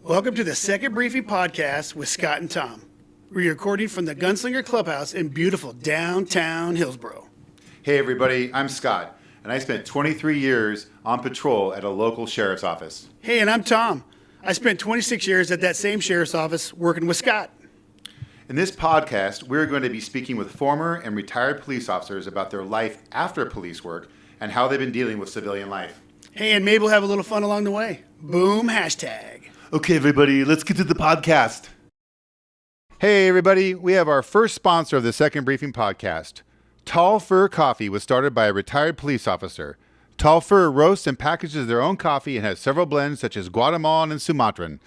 Welcome to the Second Briefing Podcast with Scott and Tom. We're recording from the Gunslinger Clubhouse in beautiful downtown Hillsboro. Hey everybody, I'm Scott, and I spent 23 years on patrol at a local sheriff's office. Hey, and I'm Tom. I spent 26 years at that same sheriff's office working with Scott. In this podcast, we're going to be speaking with former and retired police officers about their life after police work and how they've been dealing with civilian life. Hey, and maybe we'll have a little fun along the way. Boom, hashtag. Okay, everybody, let's get to the podcast. Hey, everybody, we have our first sponsor of the Second Briefing Podcast. Tall Fur Coffee was started by a retired police officer. Tall Fur roasts and packages their own coffee and has several blends such as Guatemalan and Sumatran.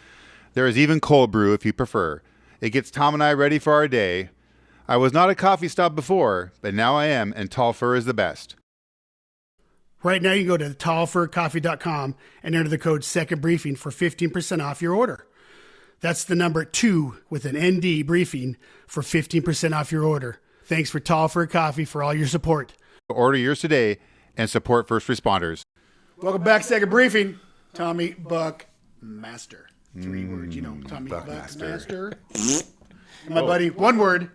There is even cold brew if you prefer. It gets Tom and I ready for our day. I was not a coffee stop before, but now I am, and Tall Fur is the best. Right now, you go to tallfurcoffee.com and enter the code Second Briefing for 15% off your order. That's the number 2 with an ND briefing for 15% off your order. Thanks for Tall Fur Coffee for all your support. Order yours today and support first responders. Welcome back, Second Briefing. Tommy Buck Master. 3 words, Tommy Buck Master. And my buddy, 1 word.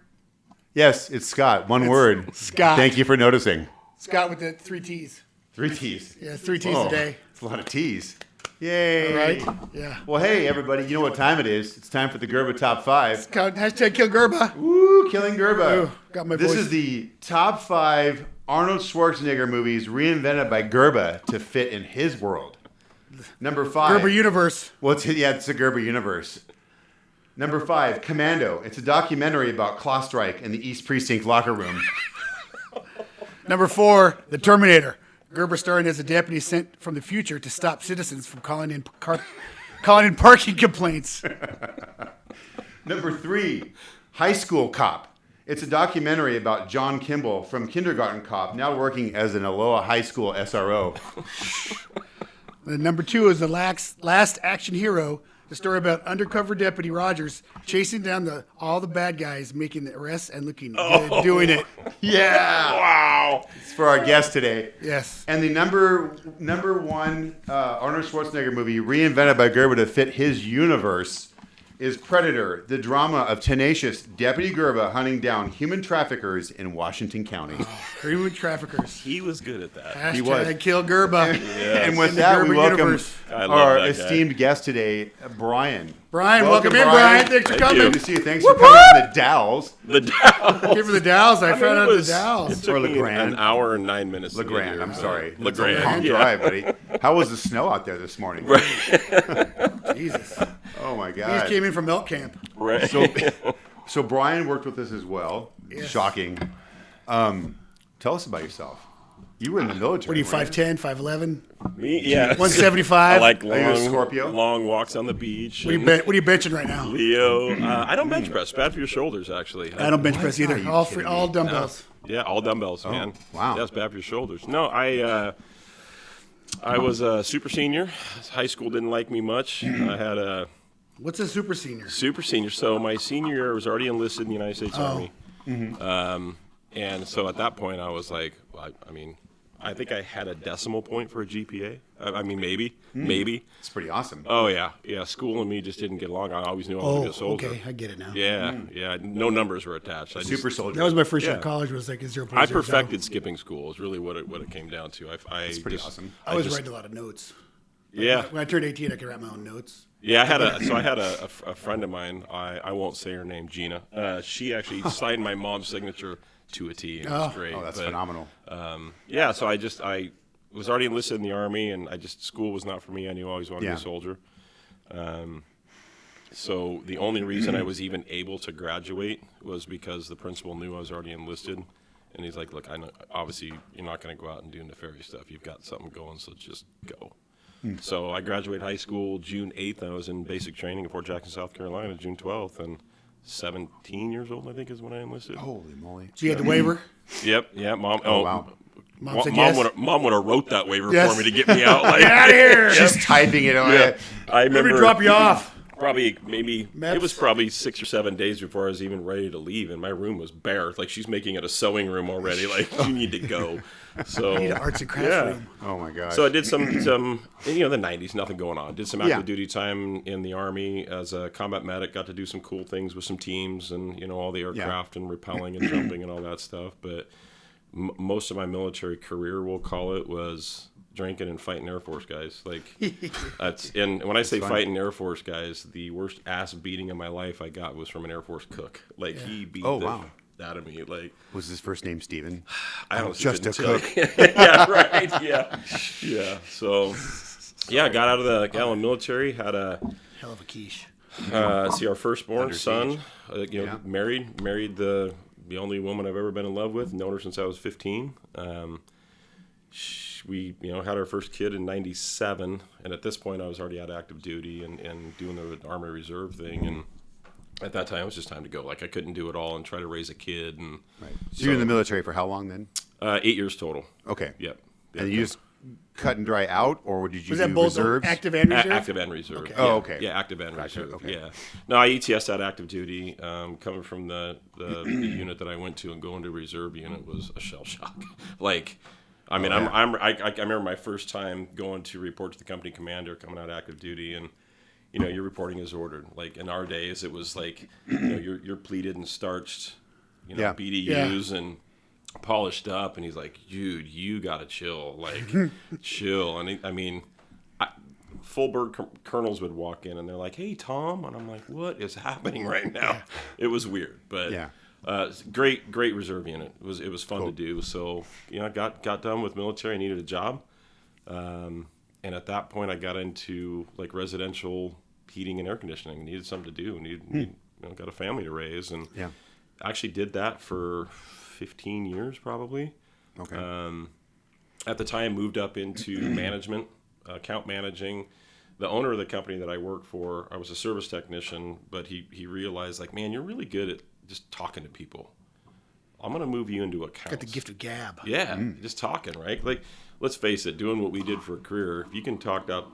Yes, it's Scott. One word. Scott. Thank you for noticing. Scott with the 3 T's. 3 T's. Yeah, 3 T's a day. It's a lot of T's. Yay. All right? Yeah. Well, hey, everybody, you know what time it is. It's time for the Gerba Top 5. Hashtag kill Gerba. Woo, killing Gerba. Ooh, got my This voice. is the top 5 Arnold Schwarzenegger movies reinvented by Gerba to fit in his world. Number 5. Gerber Universe. Well, it's a Gerber universe. Number 5, Commando. It's a documentary about Klostreich in the East Precinct locker room. Number 4, The Terminator. Gerber starring as a deputy sent from the future to stop citizens from calling in parking complaints. Number 3, High School Cop. It's a documentary about John Kimball from Kindergarten Cop, now working as an Aloha High School SRO. And number 2 is The Last Action Hero, the story about undercover deputy Rogers chasing down all the bad guys, making the arrests and looking good doing it. Yeah! Wow. It's for our guest today. Yes. And the number 1 Arnold Schwarzenegger movie reinvented by Gerber to fit his universe is Predator, the drama of tenacious Deputy Gerber hunting down human traffickers in Washington County. Human traffickers. He was good at that. Hashtag was. kill Gerba. And with In the that, Gerber we welcome universe. I love our that guy. esteemed guest today, Brian. Brian, welcome in, Brian. Thanks for Thank coming. you. Good to see you. Thanks for coming from the Dalles. The Dow. Give for the Dowels. I found out the It Dowels. took Or me LeGrand. an hour and 9 minutes. to get LeGrand, here, I'm but- sorry. It's a long LeGrand. drive, buddy. How was the snow out there this morning? Jesus. Oh, my He God. just came in from Elk Camp. Right. So Brian worked with us as well. Yes. Shocking. Tell us about yourself. You were in the military. What are you, 5'10", 5'11"? Me, yeah. 175? I like Are you a Scorpio? long walks on the beach. What and are you benching right now? Leo. I don't bench press. Bad for your shoulders, actually. I don't bench press Are either. you All kidding all me? dumbbells. Yeah, all dumbbells, man. wow. Yeah, it's bad for your shoulders. No, I was a super senior. High school didn't like me much. I had a What's a super senior? super senior. So my senior year, I was already enlisted in the United States Army. Mm-hmm. And so at that point, I was like, well, I think I had a decimal point for a GPA. Maybe. It's pretty awesome. Oh, yeah. School and me just didn't get along. I always knew I was going to be a soldier. Okay, I get it now. Yeah. No numbers were attached. Super soldier. That was my first year of Yeah. college. Was like a 0.00. I perfected skipping school is really what it came down to. It's pretty awesome. I was writing a lot of notes. Yeah. When I turned 18, I could write my own notes. Yeah, I had a friend of mine. I won't say her name, Gina. She actually signed my mom's signature to a T. And it was great. Oh, that's But, phenomenal. So I was already enlisted in the Army, and school was not for me. I knew I always wanted to be Yeah. a soldier. So the only reason I was even able to graduate was because the principal knew I was already enlisted. And he's like, look, I know, obviously you're not going to go out and do nefarious stuff. You've got something going, so just go. So I graduated high school June 8th. I was in basic training at Fort Jackson, South Carolina, June 12th. And 17 years old, I think, is when I enlisted. Holy moly. So you had the waiver. Yep, yeah, Mom. Oh, wow. Mom said yes. Mom would have wrote that waiver Yes. for me to get me out. Like, Get out of here. Just typing it away. I Let me remember drop you off. probably maybe Meth? it was probably 6 or 7 days before I was even ready to leave, and my room was bare. Like she's making it a sewing room already. Like you need to go. So I need an arts and crafts yeah. room. Oh my gosh. So I did some the 90s, nothing going on. Did some active Yeah. duty time in the Army as a combat medic. Got to do some cool things with some teams and all the aircraft and rappelling and jumping and all that stuff. But most of my military career, we'll call it, was drinking and fighting Air Force guys. Like and when I say fighting Air Force guys, the worst ass beating of my life I got was from an Air Force cook. Like he beat out of me. Like, was his first name Steven? I honestly Just a couldn't cook. tell you. Yeah, right. Yeah. So, I got out of the military. Had a Hell of a quiche. see our firstborn son. Married the only woman I've ever been in love with. Known her since I was 15. We had our first kid in '97, and at this point I was already out active duty and doing the Army Reserve thing. And at that time, it was just time to go. Like I couldn't do it all and try to raise a kid. And Right. So you're in the military for how long then? 8 years total. Okay. Yep. And you just cut and dry out, or did you Was do that both reserves? active and reserve? Active and reserve. Okay. Oh, okay. Yeah, active and reserve. okay. Yeah. No, I ETS at active duty. Coming from the unit that I went to and going to reserve unit was a shell shock. Like, I mean, I remember my first time going to report to the company commander coming out of active duty, and you're reporting as ordered. Like in our days, it was like you're pleated and starched, BDUs and polished up, and he's like, dude, you gotta chill, like chill. And full bird colonels would walk in and they're like, hey Tom, and I'm like, what is happening right now? It was weird, but great reserve unit. It was fun to do. So I got done with military. I needed a job, and at that point I got into like residential heating and air conditioning. I needed something to do. Got a family to raise, and actually did that for 15 years probably. Okay. At the time, moved up into management, account managing. The owner of the company that I worked for, I was a service technician, but he realized, like, man, you're really good at just talking to people. I'm going to move you into accounts. Got the gift of gab. Yeah, just talking, right? Like, let's face it, doing what we did for a career, if you can talk to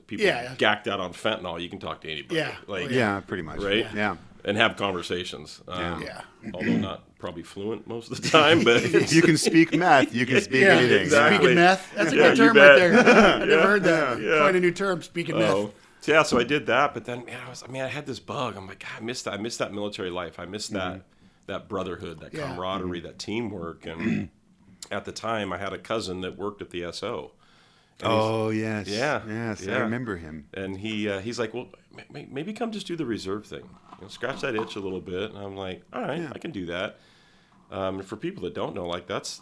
people gacked out on fentanyl, you can talk to anybody. Yeah. Like, Yeah, pretty much. right? Yeah. And have conversations. Yeah. Although not probably fluent most of the time, but If you can speak math, you can speak anything. exactly. Speaking meth. That's a Yeah, good you term right bet. there. I never heard that. Quite a new term, speaking meth. So yeah, so I did that, but then I had this bug. I'm like, God, I missed that military life. I missed that brotherhood, that camaraderie, that teamwork. And at the time, I had a cousin that worked at the SO. And Yes. Yeah. Yes, Yeah. I remember him. And he's like, well, maybe come just do the reserve thing. Scratch that itch a little bit. And I'm like, all right, I can do that. And for people that don't know, like that's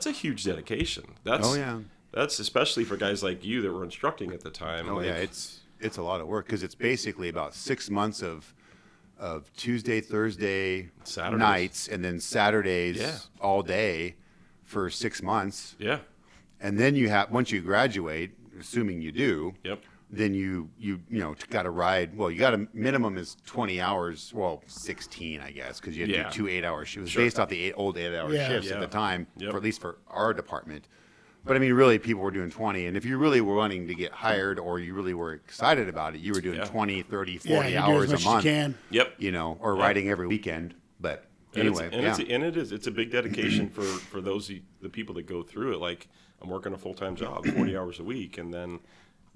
a huge dedication. That's especially for guys like you that were instructing at the time. It's a lot of work because it's basically about 6 months of Tuesday, Thursday Saturdays. nights, and then Saturdays all day for 6 months. Yeah. And then once you graduate, assuming you do, Yep. then you got to ride. Well, you got a minimum is 20 hours. Well, 16, I guess, because you had to do 2 8-hour shifts. It was based off the old 8-hour shifts at the time, at least for our department. But I mean, really, people were doing 20. And if you really were wanting to get hired or you really were excited about it, you were doing 20, 30, 40 you hours do as a much month. as you can. Yep. Or riding every weekend. But anyway, it's a big dedication for the people that go through it. Like, I'm working a full-time job, 40 hours a week, and then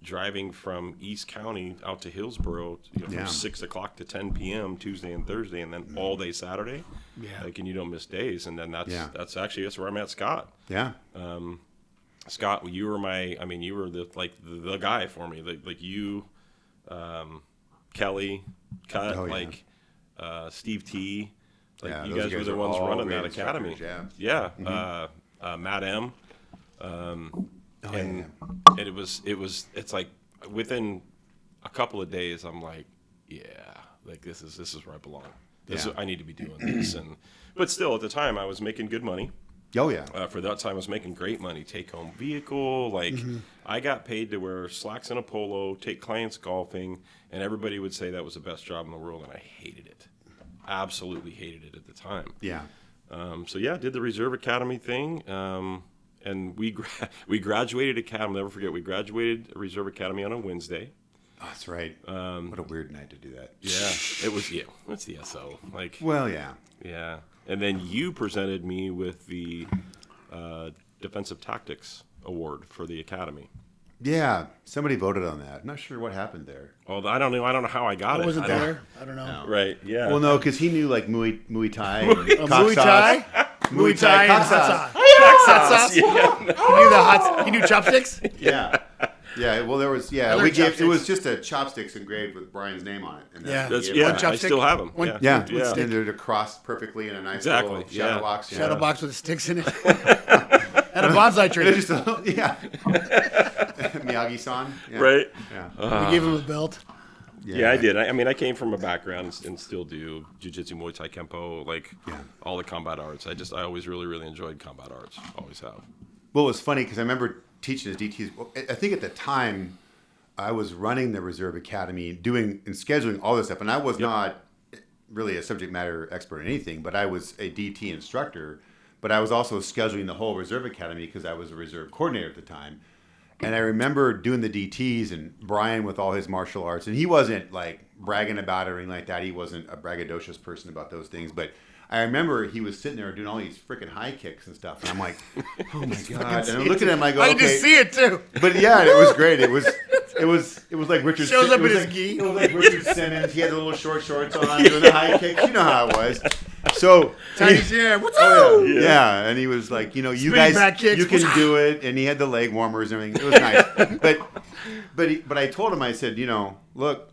driving from East County out to Hillsboro from 6 o'clock to 10 p.m. Tuesday and Thursday, and then all day Saturday. Yeah. Like, and you don't miss days. And then that's where I met Scott. Yeah. Scott, you were the guy for me. Like you, Kelly, Cut, Steve T. Like you guys were the ones running that academy. Matt M. It's like within a couple of days, I'm like, this is where I belong. I need to be doing this. But still, at the time, I was making good money. Oh, yeah. For that time, I was making great money. Take home vehicle. I got paid to wear slacks and a polo, take clients golfing, and everybody would say that was the best job in the world, and I hated it. Absolutely hated it at the time. Yeah. Did the Reserve Academy thing. And we graduated Academy. I'll never forget, we graduated Reserve Academy on a Wednesday. Oh, that's right. What a weird night to do that. Yeah, it was. Yeah, it's the SO. Like, Well, yeah. yeah. And then you presented me with the Defensive Tactics Award for the Academy. Yeah, somebody voted on that. I'm not sure what happened there. Well, I don't know. I don't know how I got I it. wasn't I don't- there. I don't know. Right. Yeah. Well, no, because he knew like Muay Thai, and Muay Thai? Muay Thai, and cock hot sauce. sauce. Hot sauce. Yeah. He knew the hot. He knew chopsticks. Yeah, yeah. Well, there was Other we gave it chopsticks. was just a chopsticks engraved with Brian's name on it. And Yeah. That's, the- yeah. One I chopstick? still have them. One- Yeah. Yeah, Yeah. and they're crossed perfectly in a nice Exactly, little yeah. shadow box. Shadow box with sticks in it. And a bonsai tree. They're just yeah. Miyagi-san. Yeah. Right. Yeah. We gave him a belt. Yeah, I did. I mean, I came from a background and still do jiu-jitsu, Muay Thai, Kempo, like all the combat arts. I always really, really enjoyed combat arts. Always have. Well, it was funny because I remember teaching as DTs. Well, I think at the time I was running the Reserve Academy, doing and scheduling all this stuff, and I was not really a subject matter expert in anything, but I was a DT instructor. But I was also scheduling the whole Reserve Academy because I was a reserve coordinator at the time. And I remember doing the DTs and Brian with all his martial arts, and he wasn't like bragging about it or anything like that. He wasn't a braggadocious person about those things, but I remember he was sitting there doing all these freaking high kicks and stuff, and I'm like, oh my god! And I'm looking at him, I go, I okay. just see it too. But yeah, it was great. It was like Richard. Shows up it was in his like, gi. It was like Richard Simmons. He had the little short shorts on, doing the high kicks. You know how it was. So Yeah. What's up? yeah, and he was like, you Spinning guys, back kicks. you can do it, and he had the leg warmers and everything. It was nice, but I told him, I said, look,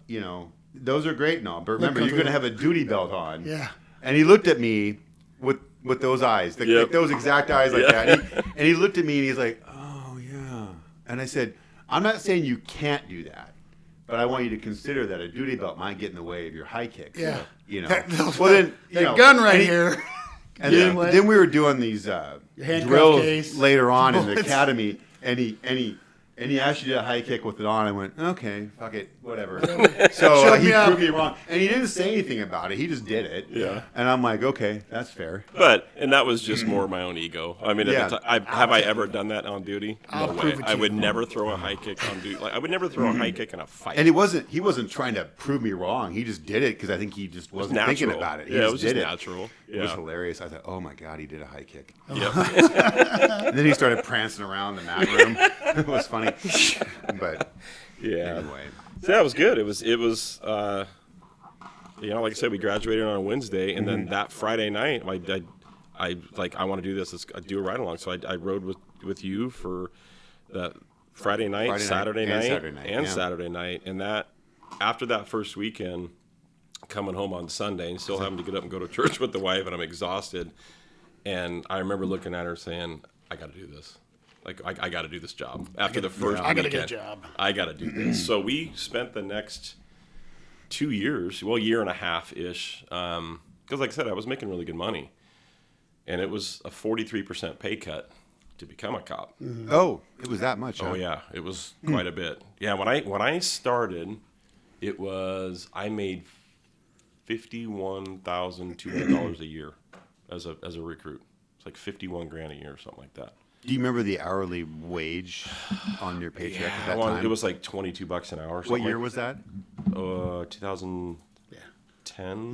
those are great and all, but remember, you're going to have a duty belt on. Yeah. And he looked at me with those eyes, like those exact eyes like that, and he looked at me and he's like, oh yeah, and I said, I'm not saying you can't do that. But I want you to consider that a duty belt might get in the way of your high kicks. Yeah. Well then, That gun right here. and then we were doing these handcuff drills case. later on in the Bullets. academy, and he actually did a high kick with it on. I went, okay, fuck it, whatever. So Shut he me up. proved me wrong, and he didn't say anything about it. He just did it. Yeah. And I'm like, okay, that's fair. And that was just more my own ego. I mean, Yeah. at the time, have I ever done that on duty? No I'll way. prove it to I you. would never throw a high kick on duty. Like, I would never throw a high kick in a fight. And he wasn't trying to prove me wrong. He just did it because I think he just wasn't thinking natural. about it. He Yeah, it just was did just it. natural. It was Yeah. hilarious. I thought, oh my god, he did a high kick. Yep. And then he started prancing around the mat room. It was funny. But Yeah. anyway. So that was good. It was like I said, we graduated on a Wednesday, and then that Friday night, I want to do this. Let's do a ride along. So I rode with you for that Friday night, Saturday night, Saturday night, and that after that first weekend, coming home on Sunday and still having to get up and go to church with the wife, and I'm exhausted. And I remember looking at her saying, "I got to do this. Like I got to do this job." After the first I weekend, gotta get a job. I got to do this. So we spent the next 2 years, year and a half ish, because like I said, I was making really good money, and it was a 43% pay cut to become a cop. Oh, it was that much. Oh huh? yeah, it was quite a bit. Yeah, when I started, I made $51,200 a year as a recruit. It's like 51 grand a year or something like that. Do you remember the hourly wage on your paycheck at that Well, time? it was like $22 an hour. Or what something year like- was that? 2010, Yeah.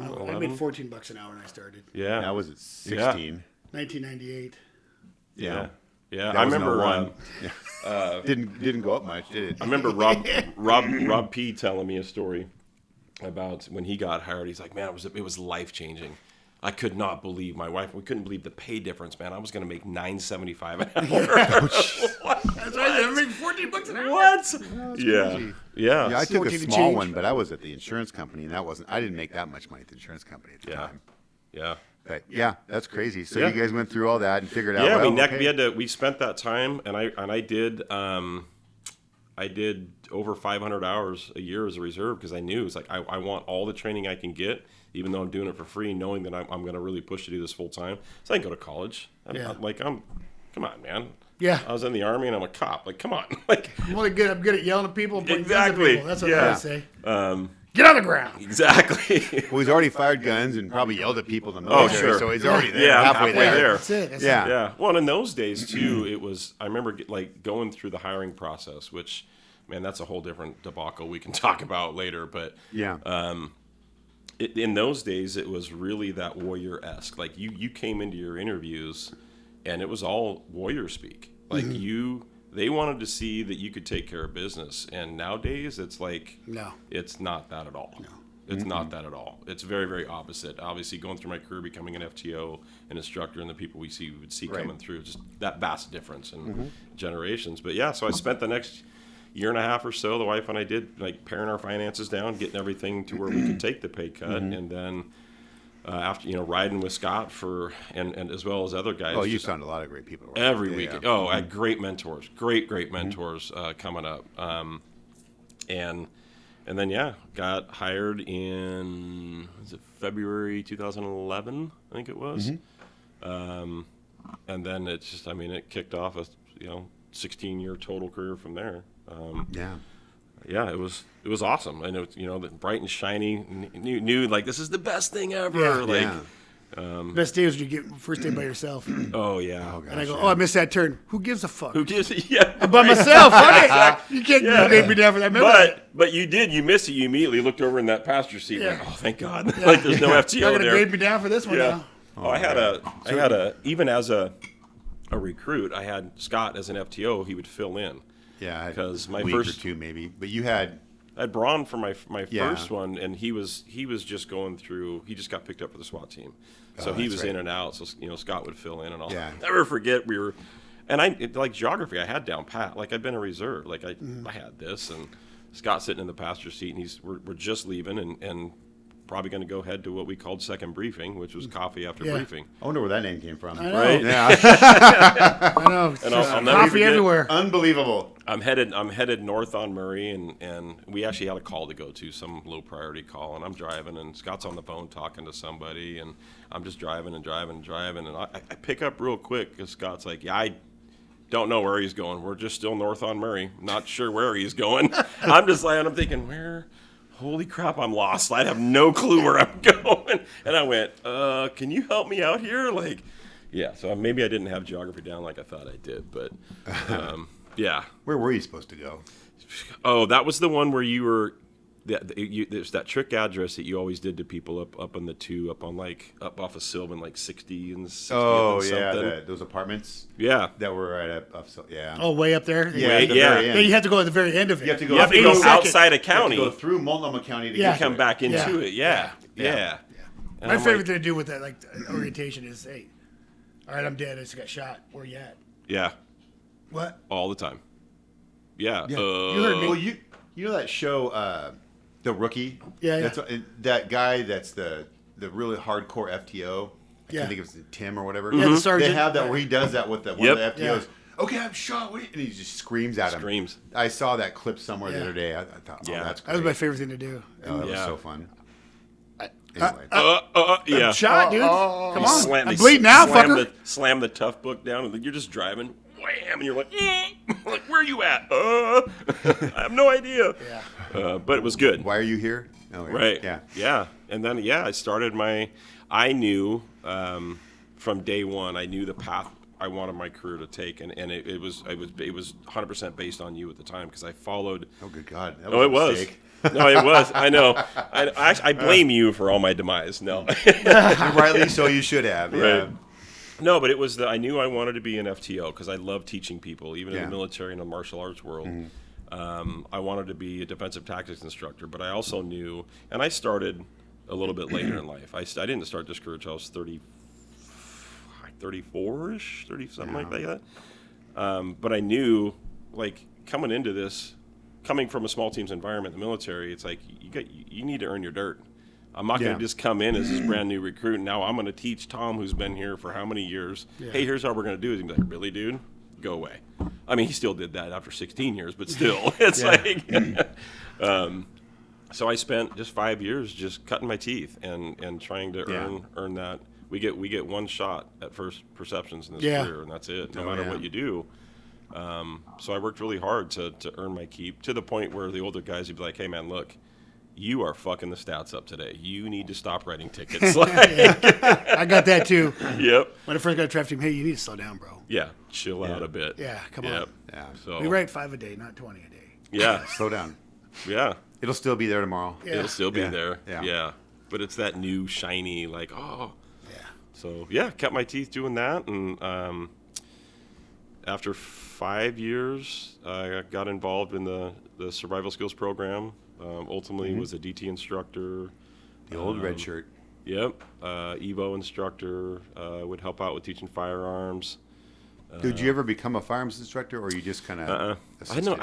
11. I made $14 an hour when I started. Yeah, That was at 16. 1998. yeah, yeah. That I was remember. 01. Didn't go up much, did it? I remember Rob P telling me a story about when he got hired. He's like, man, it was life changing. I could not believe we couldn't believe the pay difference, man. I was going to make $9.75 an hour. That's right. I made $14 an hour. What? Yeah. crazy. Yeah. Yeah, I took a 14 to small change. one, but I was at the insurance company, and I didn't make that much money at the insurance company at the Yeah. time. Yeah. But yeah, that's crazy. So Yeah. you guys went through all that and figured out. Yeah, well, we we spent that time, and I did over 500 hours a year as a reserve because I knew it's like I want all the training I can get, even though I'm doing it for free, knowing that I'm going to really push to do this full time. So I can go to college. Come on, man. Yeah. I was in the Army and I'm a cop. Like, come on. Like, I'm really good. I'm good at yelling at people and pointing guns Exactly. at people. That's what Yeah. I say. Get on the ground. exactly. Well, he's already fired guns and probably yelled at people in the Oh, military, sure. so he's already there, Yeah, I'm halfway halfway there. there. That's it. That's Yeah. it. Yeah. Well, in those days too, I remember going through the hiring process, which man, that's a whole different debacle we can talk about later. But in those days, it was really that warrior-esque. Like you came into your interviews, and it was all warrior speak. Like they wanted to see that you could take care of business. And nowadays, it's like it's not that at all. No. It's not that at all. It's very, very opposite. Obviously, going through my career, becoming an FTO, an instructor, and the people we would see coming through, just that vast difference in generations. But yeah, so I spent the next year and a half or so, the wife and I did, like, paring our finances down, getting everything to where we could take the pay cut, and then after, riding with Scott and as well as other guys. Oh, you found a lot of great people. Right? Every week. Yeah. Oh, I had great mentors, great mentors coming up. And then, got hired in, February 2011, I think it was. And then it's just, it kicked off a, 16-year total career from there. Yeah, it was awesome. And it was, bright and shiny, knew like, this is the best thing ever. Best day was when you get first day by yourself. Oh yeah. Oh, gosh, and I go, I missed that turn. Who gives a fuck? Who gives? Yeah. I'm by myself. You can't grade me down for that. But you did. You missed it. You immediately looked over in that passenger seat. Like, oh, thank God. Like there's no FTO You're there. gonna grade me down for this one now. Oh, I had a even as a recruit, I had Scott as an FTO. He would fill in. Yeah, because my week first or two maybe, but you had. I had Braun for my first one, and he was just going through. He just got picked up for the SWAT team, so he was in and out. So Scott would fill in and all. Yeah. Never forget we were, and like geography, I had down pat. Like I'd been a reserve. Like I had this, and Scott sitting in the passenger seat, and we're just leaving, and probably going to go head to what we called second briefing, which was coffee after briefing. I wonder where that name came from. I know. Right? Yeah. I know. And I'll never coffee forget, everywhere. Unbelievable. I'm headed north on Murray, and we actually had a call to go to, some low priority call, and I'm driving, and Scott's on the phone talking to somebody, and I'm just driving, and I pick up real quick because Scott's like, yeah, I don't know where he's going. We're just still north on Murray. Not sure where he's going. I'm just like, I'm thinking, where? Holy crap, I'm lost. I have no clue where I'm going. And I went, can you help me out here? Like, yeah, so maybe I didn't have geography down like I thought I did, but yeah. Where were you supposed to go? Oh, that was the one where you were, there's that trick address that you always did to people up on the up off of Sylvan, like 60 and 60. Oh, yeah, those apartments. Yeah. That were right up yeah. Oh, way up there? Yeah, at the very end. You have to go at the very end of it. You have to go outside of county. You have to go through Multnomah County to get come back into it. Yeah. My favorite thing to do with that, like orientation, is, hey, all right, I'm dead. I just got shot. Where you at? Yeah. What? All the time. Yeah. You heard me. Well, you know that show, The Rookie? Yeah. That guy that's the really hardcore FTO. I can't think of it, Tim or whatever. Yeah, the sergeant. They have that where he does that with one of the FTOs. Yeah. Okay, I'm shot. And he just screams at him. I saw that clip somewhere the other day. I thought, that's great. That was my favorite thing to do. Oh, that was so fun. Anyway. Yeah. I'm shot, dude. Come on. I'm bleeding now, fucker. Slam the tough book down, and you're just driving. Wham! And you're like, like, where are you at? I have no idea. Yeah. But it was good. Why are you here? Oh, right. Yeah. And then, I started I knew from day one, I knew the path I wanted my career to take, and it was 100% based on you at the time, because I followed. Oh, good God. That was a mistake. No, it was. I know. I blame you for all my demise. No. Rightly so, you should have. Yeah. Right. No, but it was I knew I wanted to be an FTO because I love teaching people, even in the military and the martial arts world. I wanted to be a defensive tactics instructor, but I also knew, and I started a little bit later in life. I didn't start this career until I was 34-ish, 30, something like that. But I knew, like, coming into this, coming from a small teams environment in the military, it's like you need to earn your dirt. I'm not going to just come in as this brand new recruit, and now I'm going to teach Tom, who's been here for how many years, hey, here's how we're going to do it. He's going to be like, really, dude? Go away. I mean, he still did that after 16 years, but still. It's like so I spent just 5 years just cutting my teeth and trying to earn that. We get one shot at first perceptions in this career, and that's it, no matter what you do. So I worked really hard to earn my keep, to the point where the older guys would be like, hey, man, look, you are fucking the stats up today. You need to stop writing tickets. I got that too. Yep. When I first got a draft team, hey, you need to slow down, bro. Yeah, chill out a bit. Yeah, come on. Yeah. So we write 5 a day, not 20 a day. Yeah. Slow down. Yeah. It'll still be there tomorrow. Yeah. It'll still be Yeah. there. Yeah. Yeah. But it's that new shiny, like, oh. Yeah. So, yeah, kept my teeth doing that. And after 5 years, I got involved in the survival skills program. Ultimately was a DT instructor. The old red shirt. Yep. Evo instructor. Would help out with teaching firearms. Did you ever become a firearms instructor, or you just kind of? I know.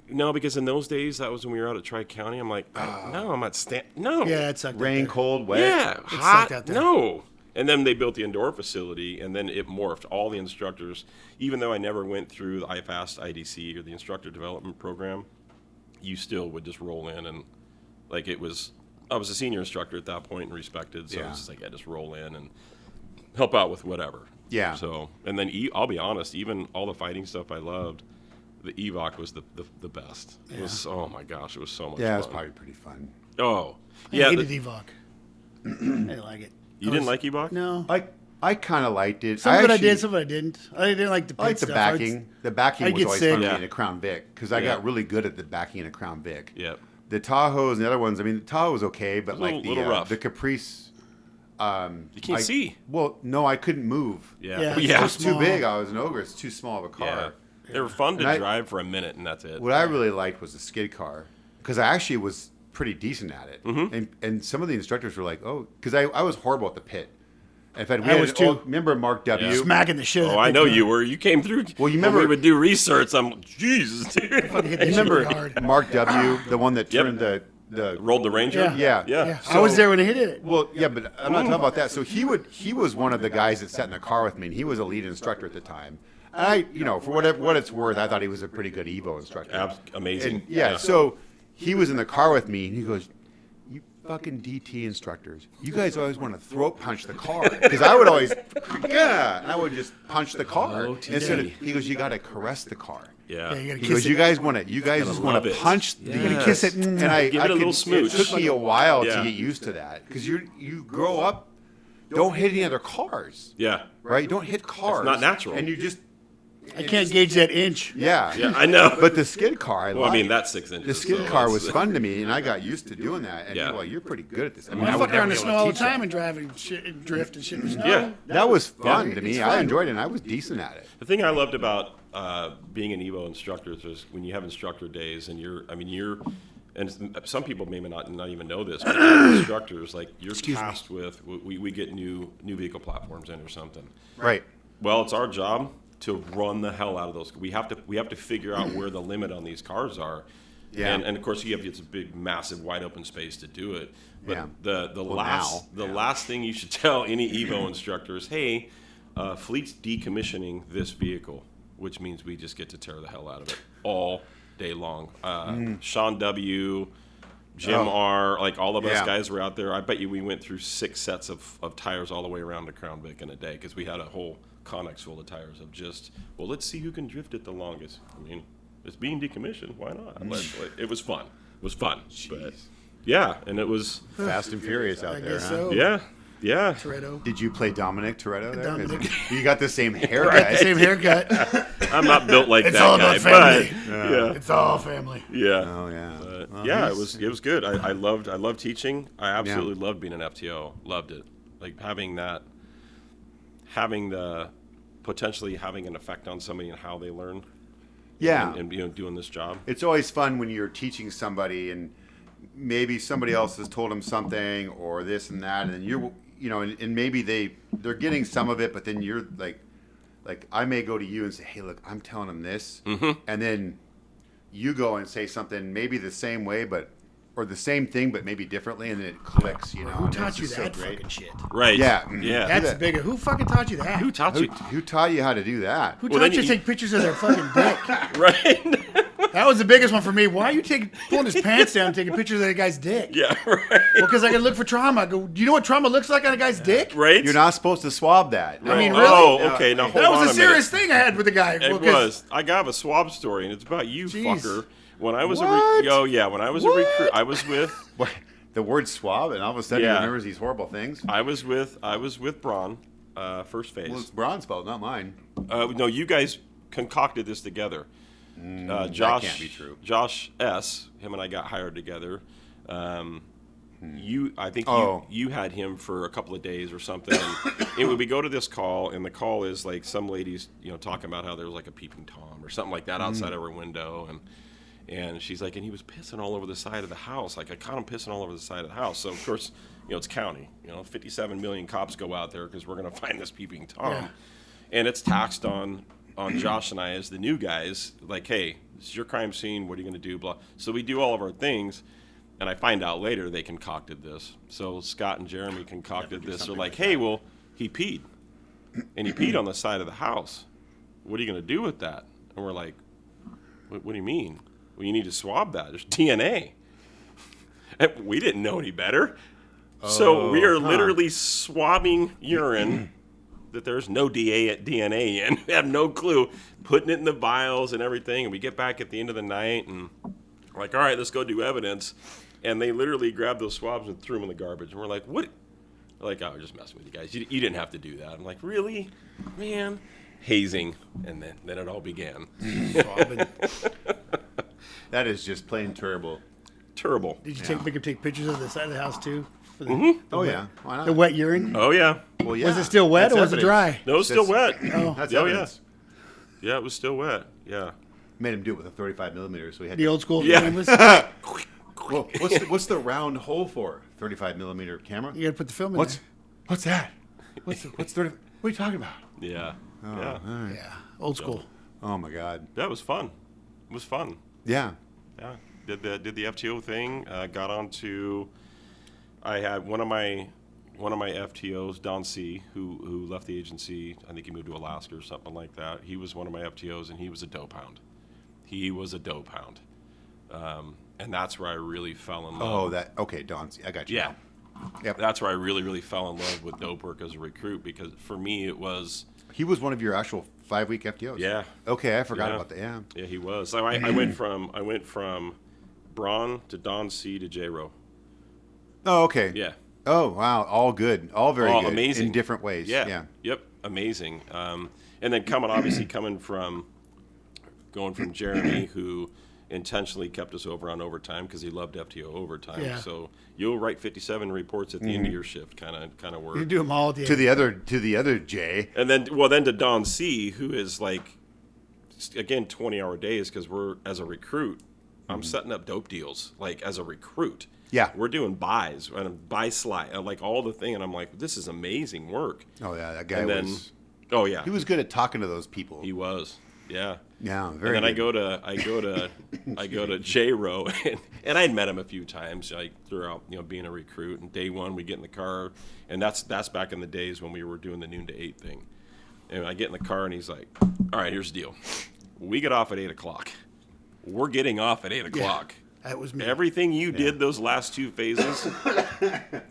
No, because in those days, that was when we were out at Tri County. I'm like, no, I'm at No. Yeah, it sucked. Rain, cold, wet. Yeah, sucked hot. out there. No. And then they built the indoor facility, and then it morphed. All the instructors, even though I never went through the IFAST IDC or the instructor development program, you still would just roll in and, like, I was a senior instructor at that point and respected, so Yeah. it's just like I just roll in and help out with whatever. Yeah. So, and then I'll be honest, even all the fighting stuff I loved, the EVOC was the best. It was, oh my gosh, it was so much Yeah, fun. it was probably pretty fun. Oh, I yeah. hated Evoc. I didn't like it. You didn't like EVOC? No. I kind of liked it. Some of it I actually- did, some of it I didn't. I didn't like the pit I like the stuff. backing. The backing I'd was get always sick. fun to me Yeah. in a Crown Vic because I Yeah. got really good at the backing in a Crown Vic. Yep. The Tahoes and the other ones, I mean, the Tahoe was okay, but like Little rough. the Caprice. You can't see. Well, no, I couldn't move. Yeah. Yeah, Yeah. It was too Small. big. I was an ogre. It's too small of a car. Yeah. They were fun to And I- drive for a minute, and that's it. What I really liked was the skid car because I actually was pretty decent at it. Mm-hmm. And some of the instructors were like, oh, because I was horrible at the pit. In fact, I was too. Remember Mark W? Yeah. Smacking the shit out of Oh, that I big know car. you were. You came through. Well, you when remember- we would do research. I'm Jesus, dude. Hit that You shit remember really hard. Mark W, the one that Yep. turned the Rolled the Ranger. Yeah. Yeah. Yeah. I So- was there when it hit it. Well, yeah, but I'm not talking about that. So he was one of the guys that sat in the car with me, and he was a lead instructor at the time. And I, for what it's worth, I thought he was a pretty good Evo instructor. Amazing. And yeah, so he was in the car with me, and he goes, "You fucking DT instructors, you guys always want to throat punch the car because I would always, yeah, and I would just punch the car OTT. instead of." He goes, "You got to caress the car." Yeah. Yeah, you gotta He kiss goes, it. "You guys just want love to it. punch You the gotta kiss it. And I Give it a little It smooch. took me a while Yeah. to get used to that because you grow up, don't hit any other cars, Yeah. right? Don't hit cars. not natural. And you just I can't gauge that inch. yeah. Yeah, I know. But the skid car, Well, I mean, liked. that's 6 inches. The skid so car it's- was fun to me, and I got used to doing that. And Yeah. people were like, you're pretty good at this. I mean, I I would fuck around in never the be snow able all to the teach time that. and drive and shit and drift and shit in the snow. Yeah. That was fun Yeah, to me. it's I fun. enjoyed it, and I was decent at it. The thing I loved about being an Evo instructor is when you have instructor days and and some people may not even know this, but as instructors, like you're tasked with, we get new vehicle platforms in or something. Right. Well, it's our job to run the hell out of those. We have to figure out where the limit on these cars are. Yeah. And of course you have this big, massive, wide open space to do it. But Yeah. the last thing you should tell any Evo instructor is, hey, fleet's decommissioning this vehicle, which means we just get to tear the hell out of it all day long. Sean W., Jim R., like all of us Yeah. guys were out there. I bet you we went through 6 sets of tires all the way around the Crown Vic in a day because we had a whole Connex full of tires of just, well, let's see who can drift it the longest. I mean, it's being decommissioned. Why not? It was fun. It was fun. But yeah, and it was, Fast and Furious out I there, guess huh? so. yeah. Toretto. Did you play Dominic Toretto there? 'Cause Dominic. You got the same haircut. Same haircut. I'm not built like It's that all guy, about family. but It's all family. yeah. Oh, yeah. But Well, yeah, he's- it was good. I loved teaching. I absolutely loved being an FTO. Loved it. Like having potentially having an effect on somebody and how they learn. Yeah. And doing this job. It's always fun when you're teaching somebody and maybe somebody else has told them something or this and that, and then and maybe they're getting some of it, but then you're like I may go to you and say, hey, look, I'm telling them this, and then you go and say something maybe the same way, or the same thing, but maybe differently, and then it clicks, Who and taught it's you just so that great. fucking shit? Right. Yeah. Yeah. That's that. bigger. Who fucking taught you that? Who taught you? Who taught you how to do that? Who Well, taught then you to you- take pictures of their fucking dick? Right. That was the biggest one for me. Why are you pulling his pants down and taking pictures of that guy's dick? Yeah. Right. Well, because I can look for trauma. I go, do you know what trauma looks like on a guy's dick? Right. You're not supposed to swab that. I mean, really? Oh, okay. Now hold That on was a minute. serious thing I had with the guy. It Well, 'cause- was. I got a swab story, and it's about you, Jeez. fucker. When I was What? when I was a recruit, I was with What? The word swab, and all of a sudden Yeah. he remembers these horrible things. I was with Braun, first phase. Well, it's Braun's fault, not mine. No, you guys concocted this together. Josh, that can't be true. Josh S. Him and I got hired together. I think Oh. you had him for a couple of days or something. And we go to this call, and the call is like some ladies, talking about how there was like a peeping tom or something like that outside of her window, and she's like, and he was pissing all over the side of the house. Like I caught him pissing all over the side of the house. So of course, it's county. 57 million cops go out there because we're gonna find this peeping tom, Yeah. and it's taxed on Josh and I as the new guys. Like, hey, this is your crime scene. What are you gonna do? Blah. So we do all of our things. And I find out later they concocted this. So Scott and Jeremy concocted this. They're like, hey, well, he peed. And he peed on the side of the house. What are you going to do with that? And we're like, what do you mean? Well, you need to swab that. There's DNA. And we didn't know any better. So we are literally swabbing urine that there's no DNA in. We have no clue. Putting it in the vials and everything. And we get back at the end of the night and we're like, all right, let's go do evidence. And they literally grabbed those swabs and threw them in the garbage. And we're like, what? They're like, oh, we're just messing with you guys. You didn't have to do that. I'm like, really? Man. Hazing. And then it all began. That is just plain terrible. Terrible. Did you make him take pictures of the side of the house too? For the, Yeah. Why not? the wet urine? Oh, yeah. Well, yeah. Was it still wet That's or was it evidence. dry? No, it was still wet. That's Oh, yeah. evidence. Yeah, it was still wet. Yeah. Made him do it with a 35 millimeter, so he had The old school Yeah. cameras? Well, what's the round hole for? 35 millimeter camera? You got to put the film in What's that? What's 30? What are you talking about? Yeah. Yeah. there. Yeah, old school. Oh my God. That was fun. It was fun. Yeah. Yeah. Did the FTO thing. Got onto. I had one of my FTOs, Don C, who left the agency. I think he moved to Alaska or something like that. He was one of my FTOs, and he was a dope hound. And that's where I really fell in love. Okay, Don. I got you. Yeah. Yep. That's where I really, really fell in love with dope work as a recruit, because for me it was. He was one of your actual 5-week FTOs. Yeah. Okay, I forgot Yeah. about that. Yeah. Yeah, he was. So I went from Braun to Don C to J-Ro. Oh, okay. Yeah. Oh, wow. All good. All very good. Amazing. In different ways. Yeah. Yeah. Yep. Amazing. And then going from Jeremy, who intentionally kept us over on overtime because he loved FTO overtime. Yeah. So you'll write 57 reports at the end of your shift, kind of work. You do them all at the To end. the other Jay. And then to Don C, who is like, again, 20-hour days, because we're, as a recruit, I'm setting up dope deals, like, as a recruit. Yeah. We're doing buys, and buy slide, like, all the thing, and I'm like, this is amazing work. Oh yeah, that guy And then, was. oh, yeah. He was good at talking to those people. He was, yeah. Yeah, very. And then good. I go to J-Ro, and I'd met him a few times, like, throughout, being a recruit. And day one, we get in the car, and that's back in the days when we were doing the noon to 8 thing. And I get in the car, and he's like, all right, here's the deal. We get off at 8 o'clock. We're getting off at 8 o'clock. That was me. Everything you did those last 2 phases,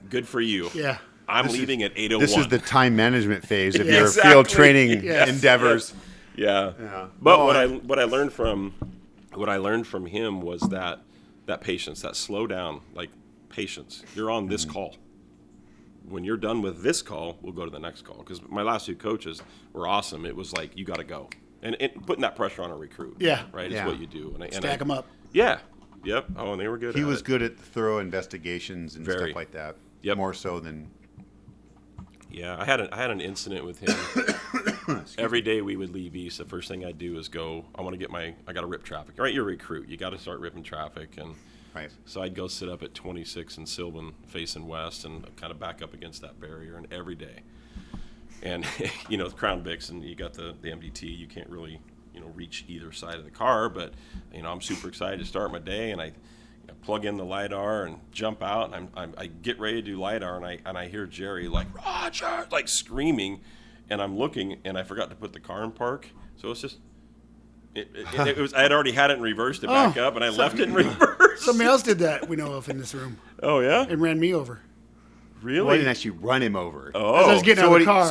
good for you. Yeah. I'm leaving at 8:01. This is the time management phase of Yeah, your exactly. field training Yes. endeavors. Yeah. Yeah. But No, what I learned from him was that patience, that slow down, like patience. You're on this call. When you're done with this call, we'll go to the next call. Because my last 2 coaches were awesome. It was like, you got to go. And putting that pressure on a recruit. Yeah. Right, Yeah. is what you do. Stack them up. Yeah. Yep. Oh, and they were good He at was it. good at thorough investigations and Very. stuff like that. Yep. More so than. Yeah, I had an incident with him. Every day we would leave east, the first thing I'd do is go, I got to rip traffic. Right, you're a recruit. You got to start ripping traffic. And Right. so I'd go sit up at 26 in Sylvan facing west and kind of back up against that barrier, and every day. And, with Crown Vics and you got the MDT, you can't really, reach either side of the car. But, I'm super excited to start my day, and I plug in the LiDAR and jump out, and I get ready to do LiDAR, and I hear Jerry like, Roger, like screaming, and I'm looking, and I forgot to put the car in park. So it's just, it was, I had already had it in reverse to back up, and I left it in reverse. Somebody else did that we know of in this room Oh, yeah? and ran me over Really? Well, I didn't actually run him over. Oh. as I was getting out of the car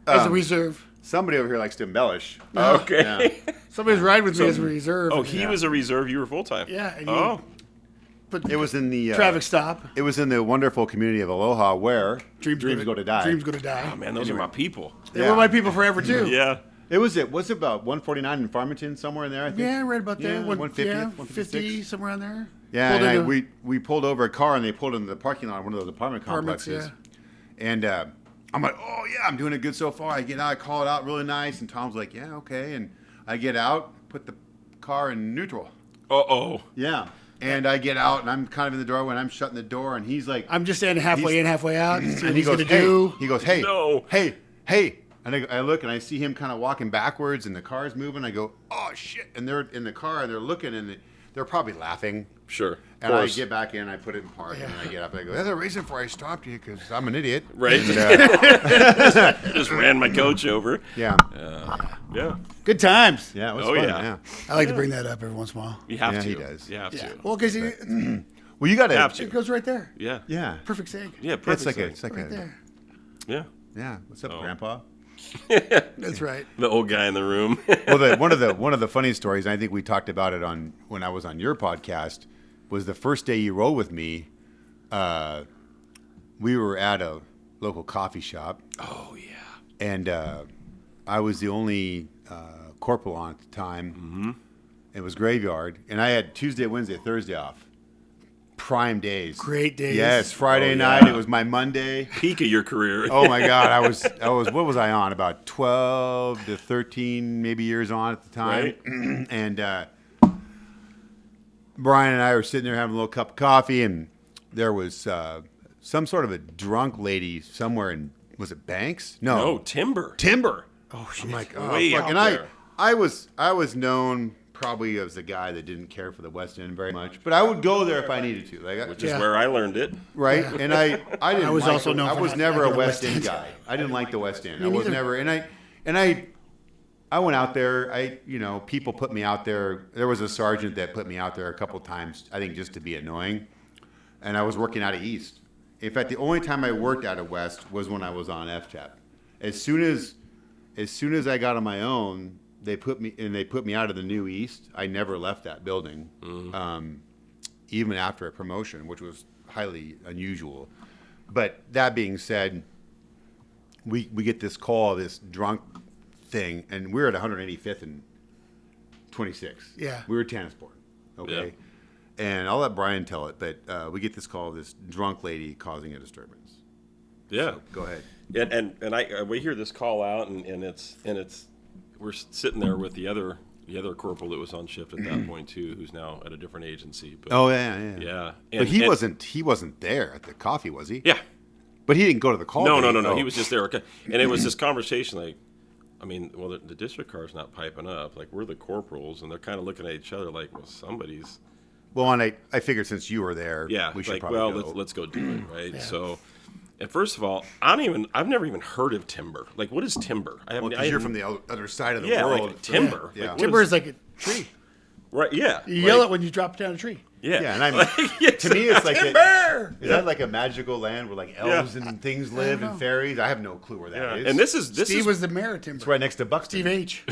as a um, reserve. somebody over here likes to embellish. Okay. Yeah. Somebody was riding with me as a reserve. Oh, he was a reserve. You were full time. Yeah, and Oh, Put It was in the traffic stop. It was in the wonderful community of Aloha, where dreams go to die. Dreams go to die. man, those are my people. They were my people forever too. Yeah. It was about 149 in Farmington, somewhere in there, I think. Yeah, right about there. Yeah, 150, Yeah, 156. 50, somewhere around there. Yeah, Pulled and into we pulled over a car, and they pulled into the parking lot of one of those apartment apartments, complexes. yeah. And I'm like, oh, yeah, I'm doing it good so far. I get out, I call it out really nice, and Tom's like, yeah, okay. And I get out, put the car in neutral. Uh-oh. Yeah. And I get out, and I'm kind of in the doorway, and I'm shutting the door, and he's like... I'm just standing halfway in, halfway out. And and he's he goes, going to hey. do. He goes, hey, No. hey. And I look, and I see him kind of walking backwards, and the car's moving. I go, oh, shit. And they're in the car, and they're looking, and they're probably laughing. Sure. And I get back in, I put it in park, and I get up, and I go, there's a reason for I stopped you, because I'm an idiot. Right. And, Just ran my coach over. yeah. Yeah. Good times. Yeah, it was Oh, fun. yeah. Yeah. I like to bring that up every once in a while. You have Yeah, to. he does. You have Yeah. to. Well, because it Well, you got Have to... to. goes right there. Yeah. Yeah. Perfect seg. Yeah, It's perfect. like sense. it's like Right there. Yeah. Yeah. What's up, Oh. Grandpa? That's right. The old guy in the room. Well, one of the funny stories, and I think we talked about it when I was on your podcast, was the first day you rode with me. We were at a local coffee shop, Oh, yeah. and I was the only corporal on at the time. Mm-hmm. It was graveyard, and I had Tuesday, Wednesday, Thursday off. Prime days. Great days. Yes, Friday Oh, night. yeah. It was my Monday. Peak of your career. Oh my God, I was. What was I on? About 12 to 13, maybe years on at the time. Right. And Brian and I were sitting there having a little cup of coffee, and there was some sort of a drunk lady somewhere in, was it Banks? No, timber. Timber. Oh shit. I'm like, oh, Way fuck. out And there. I was known probably as the guy that didn't care for the West End very much, but I would go there if I needed to. Like, Which is Yeah. where I learned it. right? And I didn't. I was like also the- known I for was not never a liking the West West End End. guy. I didn't like the West End. Me I was neither. never. I went out there. People put me out there. There was a sergeant that put me out there a couple times. I think just to be annoying. And I was working out of East. In fact, the only time I worked out of West was when I was on FTAP. As soon as I got on my own, they put me out of the new East. I never left that building, even after a promotion, which was highly unusual. But that being said, we get this call, this drunk thing, and we're at 185th and 26. Yeah. We were at Tannisport. Okay. Yeah. And I'll let Brian tell it, but we get this call of this drunk lady causing a disturbance. Yeah. Go ahead. And we hear this call out, and it's we're sitting there with the other corporal that was on shift at that point too, who's now at a different agency. But, Oh yeah. yeah. But he wasn't there at the coffee, was he? Yeah. But he didn't go to the call. No. did he? Oh. He was just there. Okay. And it was this conversation like, I mean, well, the district car's not piping up. Like, we're the corporals, and they're kind of looking at each other like, well, somebody's. Well, and I figured since you were there, Yeah, we should like, probably well, go. let's go do it, right? So, and first of all, I've never even heard of timber. Like, what is timber? I Well, haven't. 'cause you're from the other side of the yeah, world. like timber. Yeah. Like, what Timber is- is like a tree. right? Yeah, You yell it when you drop down a tree. Yeah, Yeah, and I'm, Yeah, to me, it's like Timber! is that like a magical land where like elves and things live and fairies? I have no clue where that is. yeah. And this is Steve was the mayor of Timber. it's right next to Buxton. Steve H.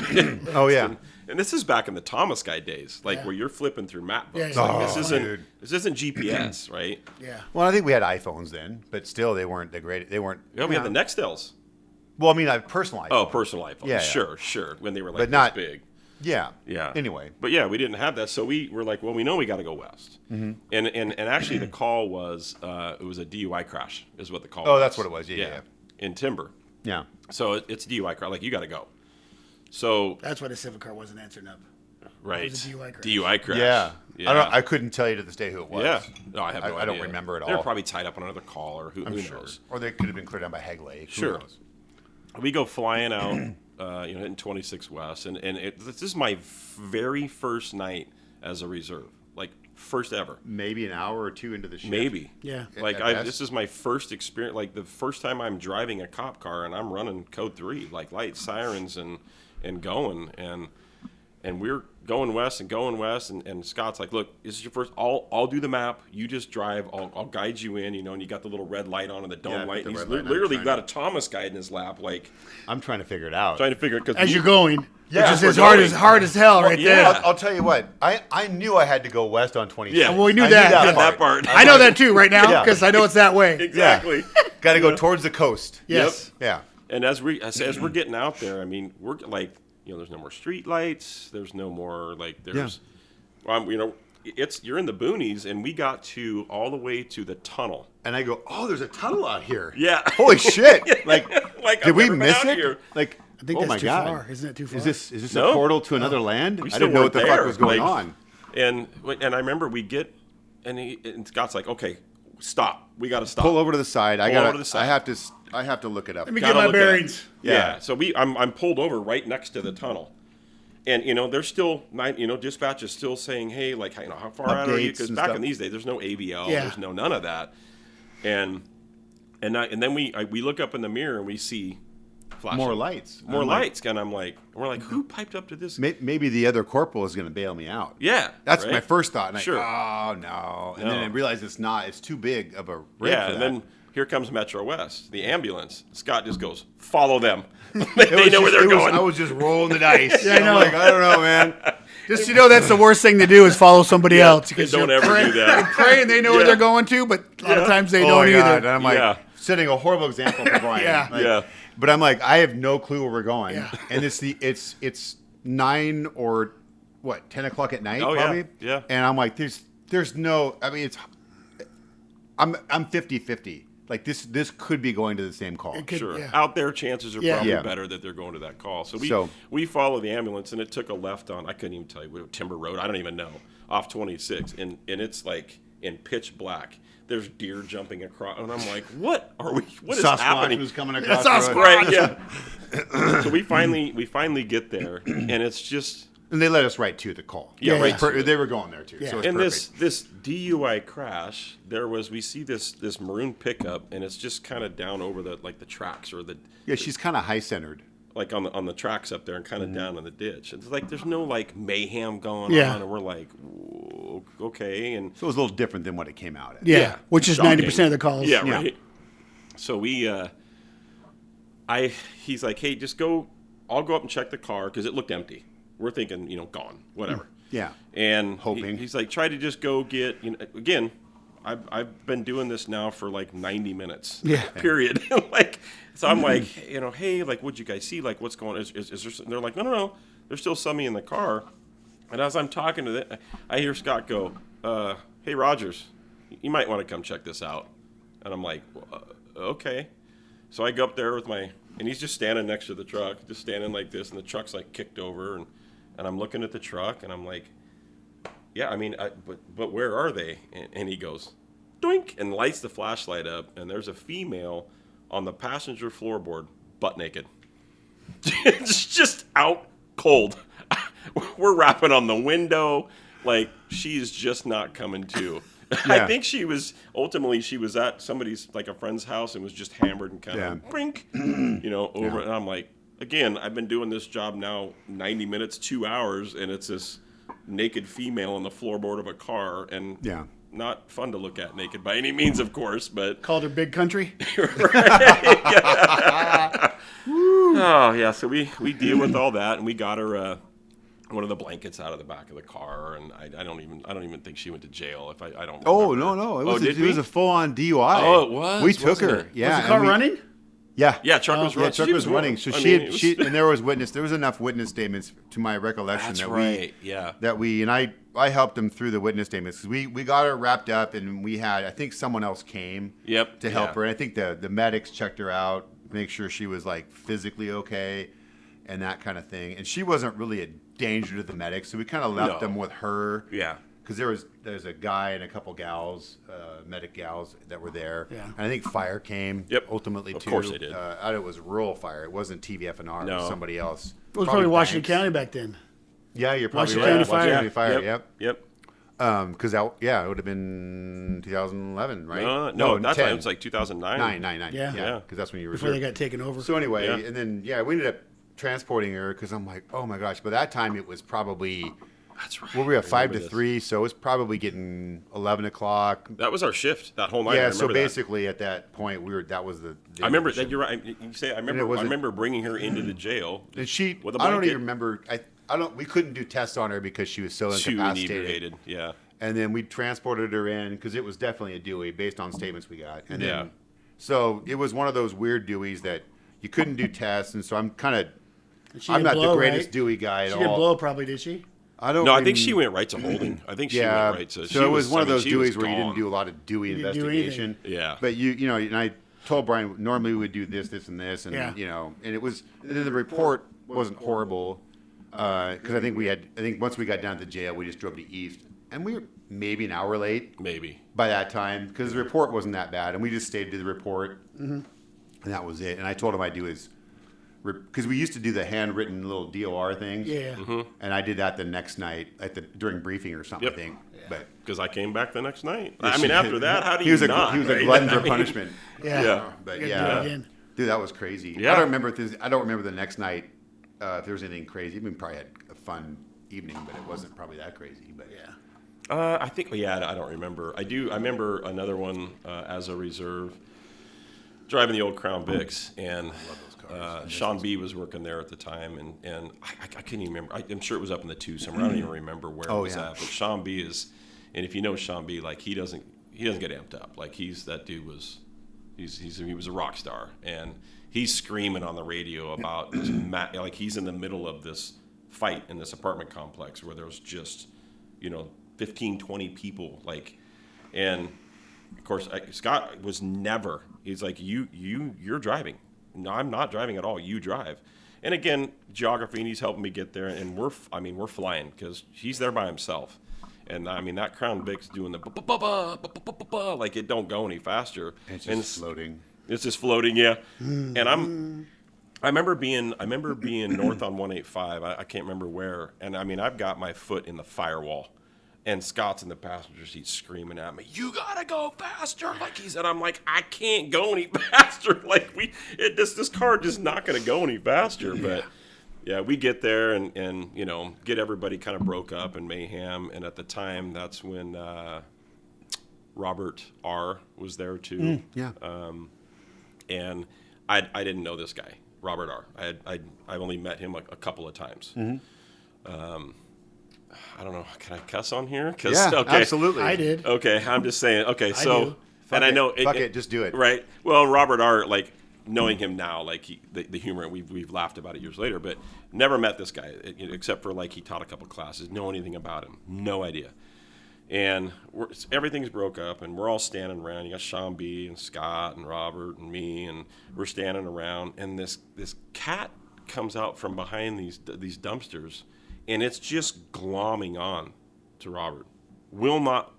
Oh yeah. And this is back in the Thomas Guide days, like Yeah. where you're flipping through map books. Yeah, Like, yeah. Oh, this isn't GPS, right? Yeah. Well, I think we had iPhones then, but still they weren't the great. They weren't. Yeah, we had the Nextels. Well, I mean, I personal iPhone. Oh, personal iPhones. Yeah, yeah. Sure. When they were like But not- this big. Yeah. Yeah. Anyway. But yeah, we didn't have that, so we were like, well, we know we got to go west. Mm-hmm. And actually, the call was it was a DUI crash, is what the call. Oh, was. that's what it was. Yeah. In Timber. Yeah. So it's a DUI crash. Like, you got to go. So That's why the Civic car wasn't answering up. right, was a DUI crash. DUI crash. Yeah. Yeah. I couldn't tell you to this day who it was. Yeah. No, I have no I don't idea. remember at They're all. probably tied up on another call, or who Sure. knows. Or they could have been cleared down by Heg Lake. Who Sure. knows? We go flying out, hitting 26 West, and this is my very first night as a reserve, like first ever. Maybe an hour or two into the shift. Maybe. Yeah. Like At best. this is my first experience, like the first time I'm driving a cop car and I'm running code 3, like lights, sirens, and going, and we're going west, and Scott's like, look, this is your first. I'll do the map. You just drive. I'll guide you in, and you got the little red light on and the dome Yeah, light. put And the he's red light on, literally trying got to- a Thomas guide in his lap, like I'm trying to figure it out. trying to figure it because As you're going. Yeah, Which we're is hard as hell right yeah. there. I'll tell you what. I knew I had to go west on 26. Yeah. Well, we knew I that. that part. I know that too right now Yeah. because I know it's that way. exactly. Got to go towards the coast. Yes. Yeah. And as we're getting out there, I mean, we're like there's no more street lights. There's no more well, you're in the boonies, and we got to all the way to the tunnel. And I go, oh, there's a tunnel out here. Yeah. Holy shit! Like, Like, did I've we never been miss out it? here. Like, I think oh that's my too god, far. Isn't it too far? Is this No. a portal to another land? We I still didn't know what weren't the fuck there. was going Like, on. And I remember we get, and Scott's like, okay, stop. We got to stop. Pull over to the side. Pull over to the side. I have to look it up. Let me Gotta get my look at it. bearings. Yeah. So I'm pulled over right next to the tunnel. And, there's still, dispatch is still saying, hey, like, how far out are you? Updates Because and back stuff. in these days, there's no AVL. Yeah. There's none of that. And then we look up in the mirror and we see flashing. More lights. More I'm like, lights. And we're like, who piped up to this? Maybe the other corporal is going to bail me out. Yeah. That's right? my first thought. And Sure. oh, no. And then No. I realized it's not. It's too big of a rig Yeah, for and that. then here comes Metro West, the ambulance. Scott just goes, follow them. they It was know where just- they're going. I was just rolling the dice. Yeah, I know. I'm like, I don't know, man. Just that's the worst thing to do is follow somebody else. Because don't you're ever praying, do that. You're praying they know where Yeah. they're going to, but a lot of times they Oh don't my God. And either. I'm like, Yeah. setting a horrible example for Brian. Yeah. Like, Yeah. But I'm like, I have no clue where we're going. Yeah. And it's 9 or 10 o'clock at night, Oh, yeah. probably. Yeah. And I'm like, there's no. I mean, I'm 50-50. Like this could be going to the same call. It could- Sure. yeah. Out there, chances are Yeah. probably Yeah. better that they're going to that call. So So- we follow the ambulance, and it took a left on, I couldn't even tell you, Timber Road, I don't even know, off 26. And it's like in pitch black. There's deer jumping across. And I'm like, what is Sasquatch happening? was coming across. Sasquatch. the road. Right, yeah. So we finally get there, and it's just, And they let us right to the call. Yeah, Yeah, right yeah. to it. They were going there too. Yeah. So it's and perfect. this DUI crash, we see this maroon pickup, and it's just kind of down over the tracks, or Yeah, she's kind of high centered. like on the tracks up there, and kind of down in the ditch. It's like there's no like mayhem going Yeah. on, and we're like, "Whoa, okay, and So it was a little different than what it came out as. Yeah, which is shocking. 90% of the calls. Yeah, Yeah. right. So he's like, hey, just go. I'll go up and check the car because it looked empty. We're thinking, gone, whatever. Yeah. And Hoping. he's like, try to just go get, again, I've been doing this now for like 90 minutes. Yeah. Period. So I'm like, hey, like, what'd you guys see? Like, what's going on? Is there, and they're like, no. There's still somebody in the car. And as I'm talking to them, I hear Scott go, hey, Rogers, you might want to come check this out. And I'm like, okay. So I go up there and he's just standing next to the truck, just standing like this, and the truck's like kicked over, and I'm looking at the truck, and I'm like, yeah, I mean, but where are they? And he goes, doink, and lights the flashlight up, and there's a female on the passenger floorboard, butt naked. It's just out cold. We're rapping on the window, like she's just not coming to. I Yeah. think she was at somebody's, like a friend's house, and was just hammered and kind of brink, over. And I'm like, again, I've been doing this job now 90 minutes, 2 hours, and it's this naked female on the floorboard of a car, and Yeah. not fun to look at naked by any means, of course, but Called her Big Country. oh yeah. So we deal with all that, and we got her one of the blankets out of the back of the car, and I don't even think she went to jail. If I don't. Oh remember. no! It Oh, was did it was we? a full on DUI. Oh, it was, We took wasn't her. it? Yeah. Was the and car we- running? Yeah. Yeah, truck was Yeah, running. truck She was running. So I mean, it was- and there was enough witness statements to my recollection That's that right. Yeah. I helped them through the witness statements because we got her wrapped up, and I think someone else came Yep. to help Yeah. her. And I think the medics checked her out, make sure she was like physically okay and that kind of thing. And she wasn't really a danger to the medics, so we kind of left No. them with her. Yeah. Because there's a guy and a couple gals, medic gals that were there. Yeah. And I think fire came. Yep. Ultimately, Of too. course they did. It was rural fire. It wasn't TVF&R. It No. was somebody else. It was probably Washington Banks. County back then. Yeah, you're probably Washington right. County Fire. Washington County Fire. Yep. Yep. Because it would have been 2011, right? No, that 10. time it was like 2009. nine. Yeah. Yeah. Because that's when you were Before they got taken over. So anyway, Yeah. and then we ended up transporting her because I'm like, oh my gosh. By that time, it was probably. That's right. Well, we were at 5 to Remember this. 3, so it was probably getting 11 o'clock. That was our shift that whole night. I Yeah, remember so that. basically at that point that was the I remember shift. that. You're right. You say I remember. I wasn't- remember bringing her into the jail. And she, with a I don't blanket. even remember. I don't. We couldn't do tests on her because she was so Too incapacitated. inebriated. Yeah. And then we transported her in because it was definitely a Dewey based on statements we got. And then, Yeah. so it was one of those weird Deweys that you couldn't do tests, and so I'm kind of She I'm didn't not blow, the greatest right? Dewey guy at She all. didn't blow, probably, did she? I don't. No, I think she went right to holding. I think she Yeah, went right to. so it was one of those she was Deweys where you didn't gone. do a lot of Dewey You didn't do investigation. anything. Yeah. But you know, and I told Brian normally we would do this, and this, and Yeah. you know, and it was the report wasn't horrible because I think once we got down to the jail, we just drove to East, and we were maybe an hour late Maybe. by that time because the report wasn't that bad, and we just stayed to the report, and that was it. And I told him I'd do his. Because we used to do the handwritten little DOR things, Yeah. and I did that the next night during briefing or something. Yep. I think, but Because I came back the next night. I mean, after that, how do he you was not? he was a right? glutton I for mean, punishment. Yeah. Yeah. But You gotta do it yeah, again. dude, that was crazy. Yeah. I don't remember the next night if there was anything crazy. We probably had a fun evening, but it wasn't probably that crazy. But Yeah. I think, yeah, I don't remember. I remember another one as a reserve, driving the old Crown Vics, and Sean B was working there at the time, and I couldn't even remember. I'm sure it was up in the 2 somewhere. I don't even remember where it was yeah. at. But Sean B is, and if you know Sean B, like he doesn't get amped up. Like he was a rock star, and he's screaming on the radio about this like he's in the middle of this fight in this apartment complex where there's just 15, 20 people, like, and of course Scott was never. He's like, you're driving. No, I'm not driving at all. You drive. And again, geography, and he's helping me get there, and we're flying because he's there by himself. And I mean, that Crown Vic's doing the like it don't go any faster. it's just floating. It's just floating, yeah. And I remember being north on 185. I can't remember where. And I mean, I've got my foot in the firewall, and Scott's in the passenger seat screaming at me, "You gotta go faster!" Like he said, I'm like, I can't go any faster. Like this car just not gonna go any faster. But yeah, we get there and get everybody kind of broke up in mayhem. And at the time, that's when Robert R. was there too. Yeah. And I didn't know this guy, Robert R. I've only met him a couple of times. I don't know. Can I cuss on here? Yeah, okay. absolutely. I did. Okay, I'm just saying. Okay, do. so and I know Fuck it, just do it. Right. Well, Robert R. Like knowing him now, like the humor, we've laughed about it years later, but never met this guy except for like he taught a couple classes. Know anything about him? No idea. And everything's broke up, and we're all standing around. You got Sean B. and Scott and Robert and me, and we're standing around. And this cat comes out from behind these dumpsters, and it's just glomming on to Robert.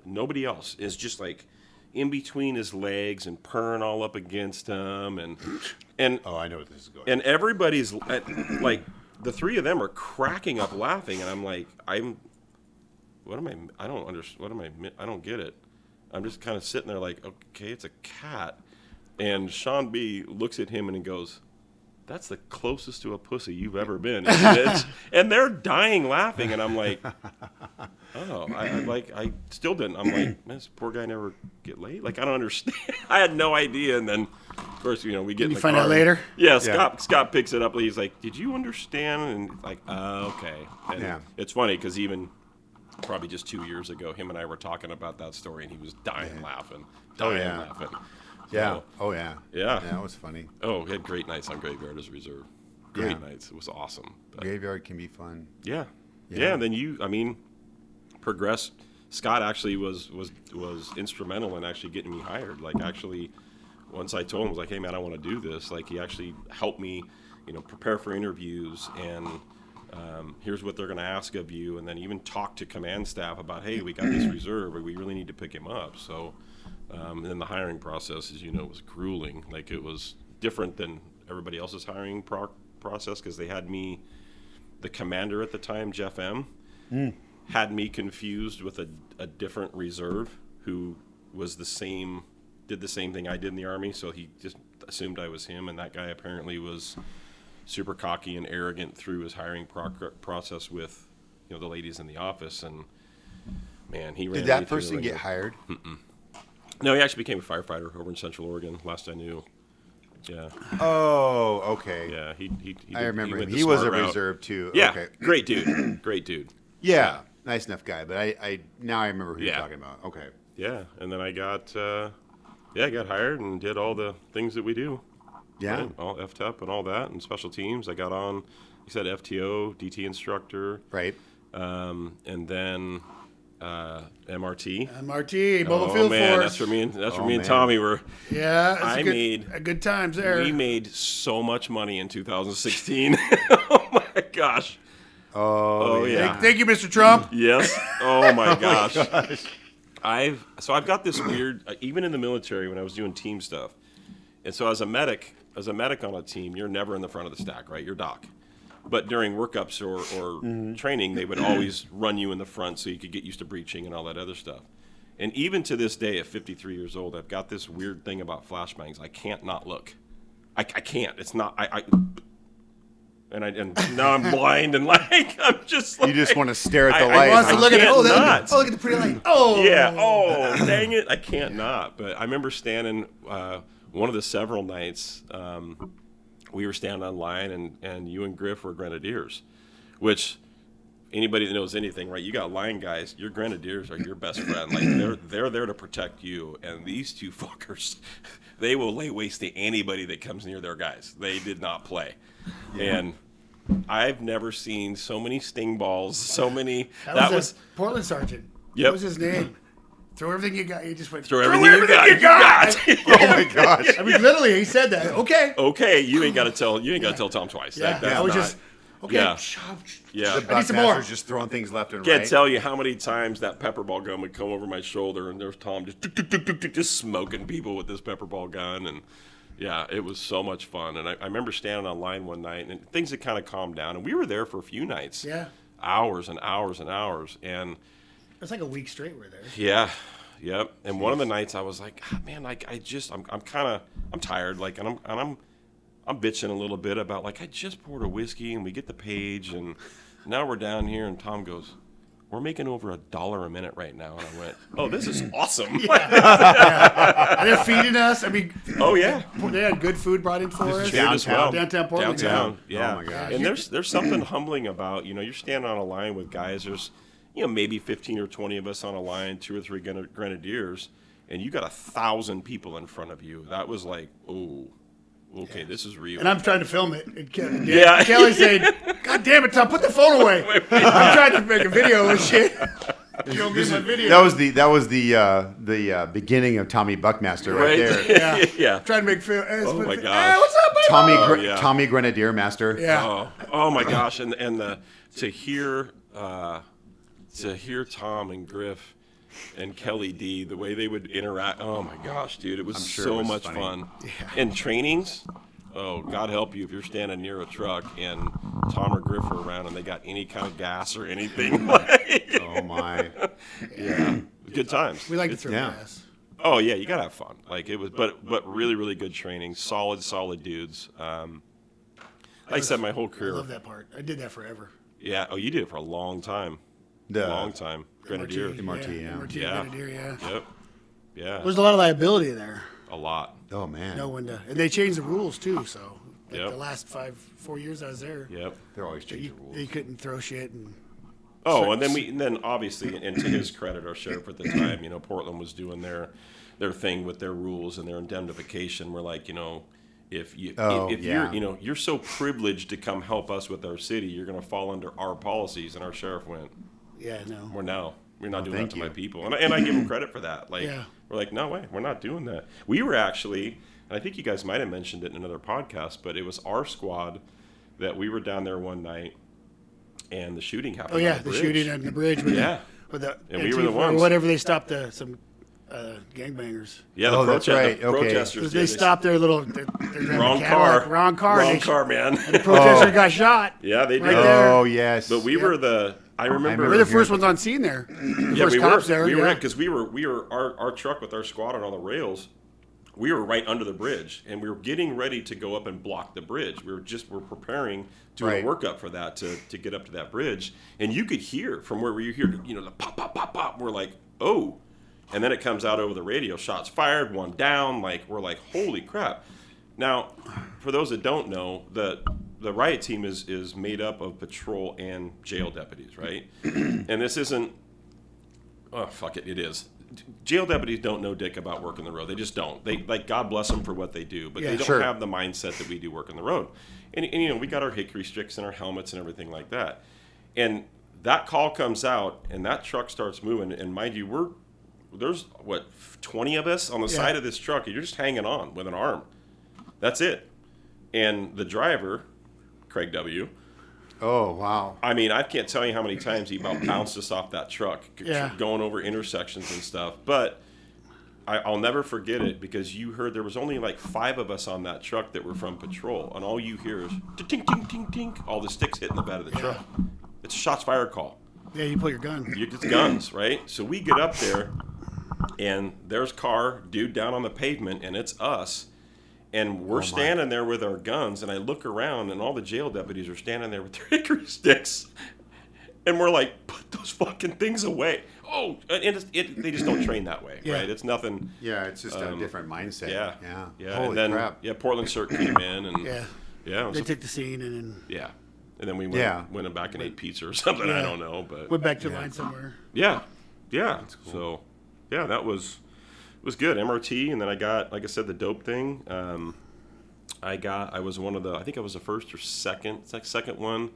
Nobody else is just like in between his legs and purring all up against him, and Oh, I know what this is going. and everybody's like the three of them are cracking up laughing, and I'm like, what am I? I don't understand. What am I? I don't get it. I'm just kind of sitting there like, okay, it's a cat. And Sean B looks at him and he goes, "That's the closest to a pussy you've ever been." And they're dying laughing, and I'm like, oh, I still didn't. I'm like, man, this poor guy never get laid. Like I don't understand. I had no idea. And then, of course, we get. Did in you the find car. out later? Yeah, Scott picks it up. He's like, "Did you understand?" And like, okay. And Yeah. it's funny because even probably just 2 years ago, him and I were talking about that story, and he was dying laughing. Yeah. So, Oh yeah. Yeah. That was funny. oh, we had great nights on Graveyard as a reserve. Great nights. It was awesome. But Graveyard can be fun. yeah. Yeah. And then progressed. Scott actually was instrumental in actually getting me hired. Like actually, once I told him, I was like, "Hey man, I want to do this." Like he actually helped me, prepare for interviews, and here's what they're going to ask of you, and then even talk to command staff about, "Hey, we got this reserve, but we really need to pick him up." So, and then the hiring process, as you know, was grueling. Like it was different than everybody else's hiring process because they had me, the commander at the time, Jeff M. Had me confused with a different reserve who was did the same thing I did in the Army, so he just assumed I was him, and that guy apparently was super cocky and arrogant through his hiring process with the ladies in the office, and man, he ran Did me that through the person ringer. get hired? No, he actually became a firefighter over in Central Oregon, last I knew. Yeah, Oh, okay. yeah, he I remember him. went the He was a smart route. reserve too. Yeah, Okay. great dude. Yeah. Nice enough guy, but I now I remember who you're Yeah. talking about. Okay. Yeah, and then I got I got hired and did all the things that we do. Yeah. Right? All FTEP and all that, and special teams. I got on You said FTO, DT instructor, Right. and then MRT. MRT, Mobile Field man, Force. that's where me and man. Tommy were. Yeah, that's I made- good times there. We made so much money in 2016. Oh my gosh. Oh, yeah. Thank you, Mr. Trump. Yes. Oh my gosh. I've got this weird, even in the military when I was doing team stuff. And so as a medic on a team, you're never in the front of the stack, right? You're doc. But during workups or training, they would always run you in the front so you could get used to breaching and all that other stuff. And even to this day, at 53 years old, I've got this weird thing about flashbangs. I can't not look. I can't. It's not. And now I'm blind and like I'm just. Like, You just want to stare at the I light. Wants to I look at it. can't Oh, not. look at the pretty light. Oh, Yeah. Oh, dang it! I can't not. But I remember standing one of the several nights. We were standing on line, and you and Griff were grenadiers, which anybody that knows anything, right? You got line guys. Your grenadiers are your best friend. Like they're there to protect you. And these two fuckers, they will lay waste to anybody that comes near their guys. They did not play, and I've never seen so many sting balls. So many. That was a Portland sergeant. Yep. What was his name? Throw everything you got. He just went. Throw everything you got. You got. Oh my gosh. I mean, literally, he said that. Okay. Okay, you ain't got to tell. You ain't got to tell Tom twice. Yeah. That's I was not- just. Okay. Yeah. The I need some more. Buckmaster's just throwing things left and Can't right. tell you how many times that pepper ball gun would come over my shoulder, and there's Tom just smoking people with this pepper ball gun, and yeah, it was so much fun. And I remember standing on line one night, and things had kind of calmed down, and we were there for a few nights, Yeah. hours and hours and hours, and It's like a week straight we're there. yeah, yep. And one of the nights I was like, man, I'm tired, like, and I'm bitching a little bit about like I just poured a whiskey and we get the page and now we're down here and Tom goes, we're making over $1 a minute right now, and I went, oh, this is awesome. And they're feeding us. I mean, Oh yeah, they had good food brought in for us. food as well. Downtown Portland. Downtown, yeah. Oh, my gosh. And there's something humbling about, you're standing on a line with guys. There's maybe 15 or 20 of us on a line, 2 or 3 grenadiers, and you got 1,000 people in front of you. That was like, oh. Okay, this is real. And I'm trying to film it. And Yeah. Kelly's saying, God damn it, Tom, put the phone away. I'm trying to make a video and shit. Show me my video. That was the beginning of Tommy Buckmaster right there. Yeah. Yeah. Trying to make film. Oh, my Hey, gosh. what's up, baby? yeah. Tommy Grenadier Master. Yeah. Oh my gosh! And to hear Tom and Griff and Kelly D, the way they would interact. Oh my gosh, dude, it was sure so it was much funny. fun. And trainings. Oh, God help you if you're standing near a truck and Tom or Griff are around and they got any kind of gas or anything. Like, Oh my. yeah, good times. We like to throw Yeah. gas. Oh yeah, you gotta have fun. Like it was, but really, really good training. Solid dudes. Like I said, my whole I career. love that part. I did that forever. Yeah. Oh, you did it for a long time. Long time. Grenadier. MRT, yeah. MRT, Yeah. Grenadier, yeah. Yep. Yeah. There's a lot of liability there. A lot. Oh man. No one and they changed the rules too. So like Yep. the last 4 years I was there, Yep. They're always changing you, rules. you couldn't throw shit and Oh, and then obviously, and to his credit, our sheriff at the time, Portland was doing their thing with their rules and their indemnification. We're like, if yeah. you're so privileged to come help us with our city, you're going to fall under our policies. And our sheriff went, yeah, no. we're not doing that thank to my you. people. And I give him credit for that. Like, Yeah. we're like, no way, we're not doing that. We were actually, and I think you guys might have mentioned it in another podcast, but it was our squad that we were down there one night and the shooting happened. Oh yeah, on the bridge. shooting on the bridge with Yeah. the And we were the Antifa or ones. whatever they stopped some gangbangers. Yeah, Oh, that's right. Okay. protesters. They stopped their little their Wrong Cadillac, car. wrong car. Wrong They- car, man. The protester got shot. Yeah, they did. Right there. Oh yes. But we were the. I remember. We're the first ones on scene there. yeah, First we cops were. there. We yeah. were because we were our truck with our squadron on the rails. We were right under the bridge, and we were getting ready to go up and block the bridge. We're preparing, doing Right. a workup for that to get up to that bridge, and you could hear from where you hear the pop pop pop pop. We're like, oh, and then it comes out over the radio, shots fired, one down. Like we're like, holy crap! Now, for those that don't know, the riot team is made up of patrol and jail deputies, right? And this isn't. Oh fuck it! It is. jail deputies don't know dick about working the road. They just don't. They like God bless them for what they do, but Yeah. they don't Sure. have the mindset that we do working the road. And you know, we got our hickory sticks and our helmets and everything like that. And that call comes out, and that truck starts moving. And mind you, there's 20 of us on the side of this truck, and you're just hanging on with an arm. That's it. And the driver, Craig W. Oh, wow. I mean, I can't tell you how many times he about bounced us off that truck, Yeah. going over intersections and stuff. But I'll never forget it because you heard there was only like 5 of us on that truck that were from patrol, and all you hear is ting ting ting ting, all the sticks hitting the bed of the truck. It's a shots fired call. Yeah, you pull your gun. You get guns, right? So we get up there, and there's dude down on the pavement, and it's us. And we're standing there with our guns, and I look around, and all the jail deputies are standing there with their hickory sticks. And we're like, put those fucking things away. Oh, and they just don't train that way, Yeah. right? It's nothing. Yeah, it's just a different mindset. Yeah. Yeah. And Holy then, crap. yeah, Portland CERT came in, and Yeah. yeah, it was They took the scene and then yeah. And then we Yeah. went back and ate pizza or something. I Yeah. don't know, but went back to the line somewhere. yeah. So, yeah, that was good. MRT, and then I got, like I said, the dope thing. I was one of the, I think I was the first or second one.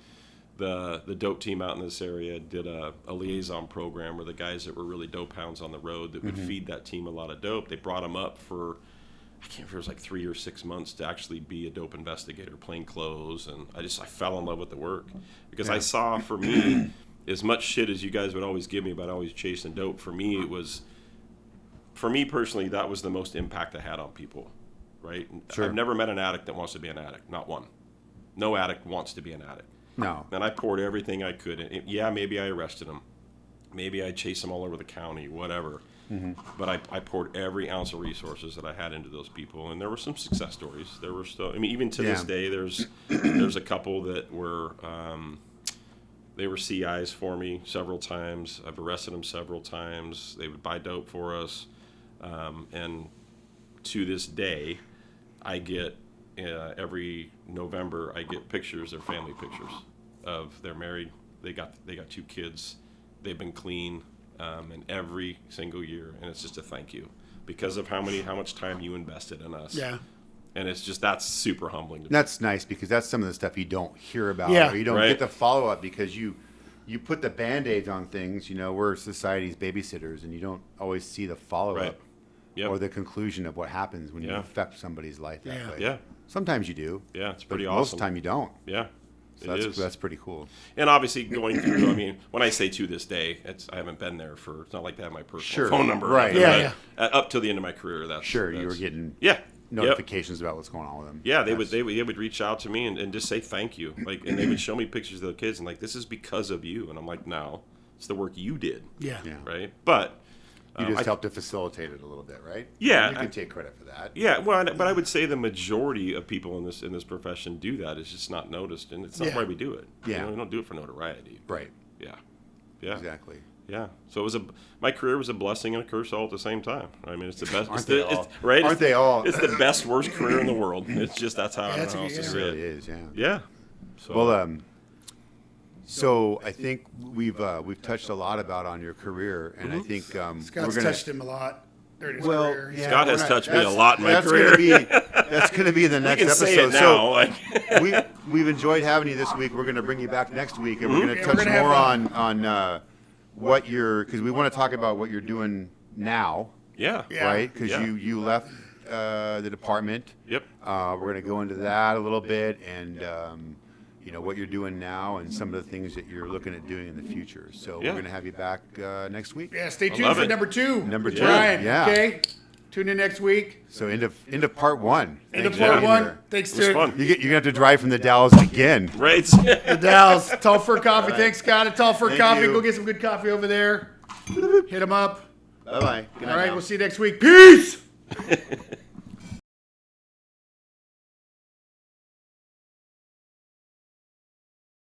The dope team out in this area did a liaison program where the guys that were really dope hounds on the road that would feed that team a lot of dope, they brought them up for, I can't remember if it was like 3 or 6 months to actually be a dope investigator, plain clothes, and I fell in love with the work because I saw, for me, as much shit as you guys would always give me about always chasing dope, for me personally, that was the most impact I had on people, right? Sure. I've never met an addict that wants to be an addict, not one. No addict wants to be an addict. No. And I poured everything I could. Yeah, maybe I arrested them. Maybe I chased them all over the county, whatever. But I poured every ounce of resources that I had into those people, and there were some success stories. There were still, I mean, even to this day, there's a couple that were, they were CIs for me several times. I've arrested them several times. They would buy dope for us, and to this day, I get every November I get pictures, their family pictures of they're married. They got 2 kids. They've been clean. And every single year, and it's just a thank you because of how much time you invested in us. Yeah. And it's just, that's super humbling to me. That's nice because that's some of the stuff you don't hear about. Yeah. Or you don't Right. get the follow up because you put the Band-Aids on things. You know, we're society's babysitters, and you don't always see the follow up Right. Yep. or the conclusion of what happens when you Yeah. affect somebody's life that Yeah. way. Yeah. Sometimes you do. Yeah, it's But pretty most of awesome. the time you don't. Yeah, So it is. that's pretty cool. And obviously going through, I mean, when I say to this day, I haven't been there for, it's not like I have my personal Sure. phone number. or Right. nothing, Yeah, but up to the end of my career, that's. Sure, you were that's- getting Yeah. Yep. notifications about what's going on with them. Yeah, they would reach out to me and just say thank you, like, and they would show me pictures of the kids and like, this is because of you, and I'm like, no, it's the work you did, Yeah. Yeah. right? But You just I- helped to facilitate it a little bit, right? Yeah, You can I- take credit for that. yeah, well, but I would say the majority of people in this profession do that. It's just not noticed, and it's not Yeah. why we do it. Yeah. You know, we don't do it for notoriety. Right. Yeah, yeah, Exactly. yeah. So my career was a blessing and a curse all at the same time. I mean, it's the best. Aren't it's the, they all? It's, right? Aren't It's- they all? It's the best worst career in the world. It's just that's how I that's don't know a how good- else It to say really it. is, yeah. Yeah. So, Well, so I think we've touched a lot about on your career, and I think Scott's we're gonna. touched him a lot during his Well, career. yeah, Scott we're has not- touched me a that's- lot in my that's career. That's gonna be the I next can episode. say it now. Like, So we've enjoyed having you this week. We're gonna bring you back next week, and we're gonna Yeah, we're touch gonna have more fun. on what you're because we want to talk about what you're doing now, yeah. Yeah. right? Because Yeah. you left the department. Yep. We're going to go into that a little bit and, what you're doing now and some of the things that you're looking at doing in the future. So Yeah. we're going to have you back next week. Yeah, stay tuned love for it. number 2. Number with 2, Brian, yeah. okay? Tune in next week. So end of part 1. End of Thanks for part being 1. here. Thanks It was to fun. You're going to have to drive from the Dalles again. Right. the Dalles. Tall Fur Coffee. Thanks, Scott, at Tall Fur Thank Coffee. you. Go get some good coffee over there. Hit them up. Bye-bye. Good night All right, now. we'll see you next week. Peace!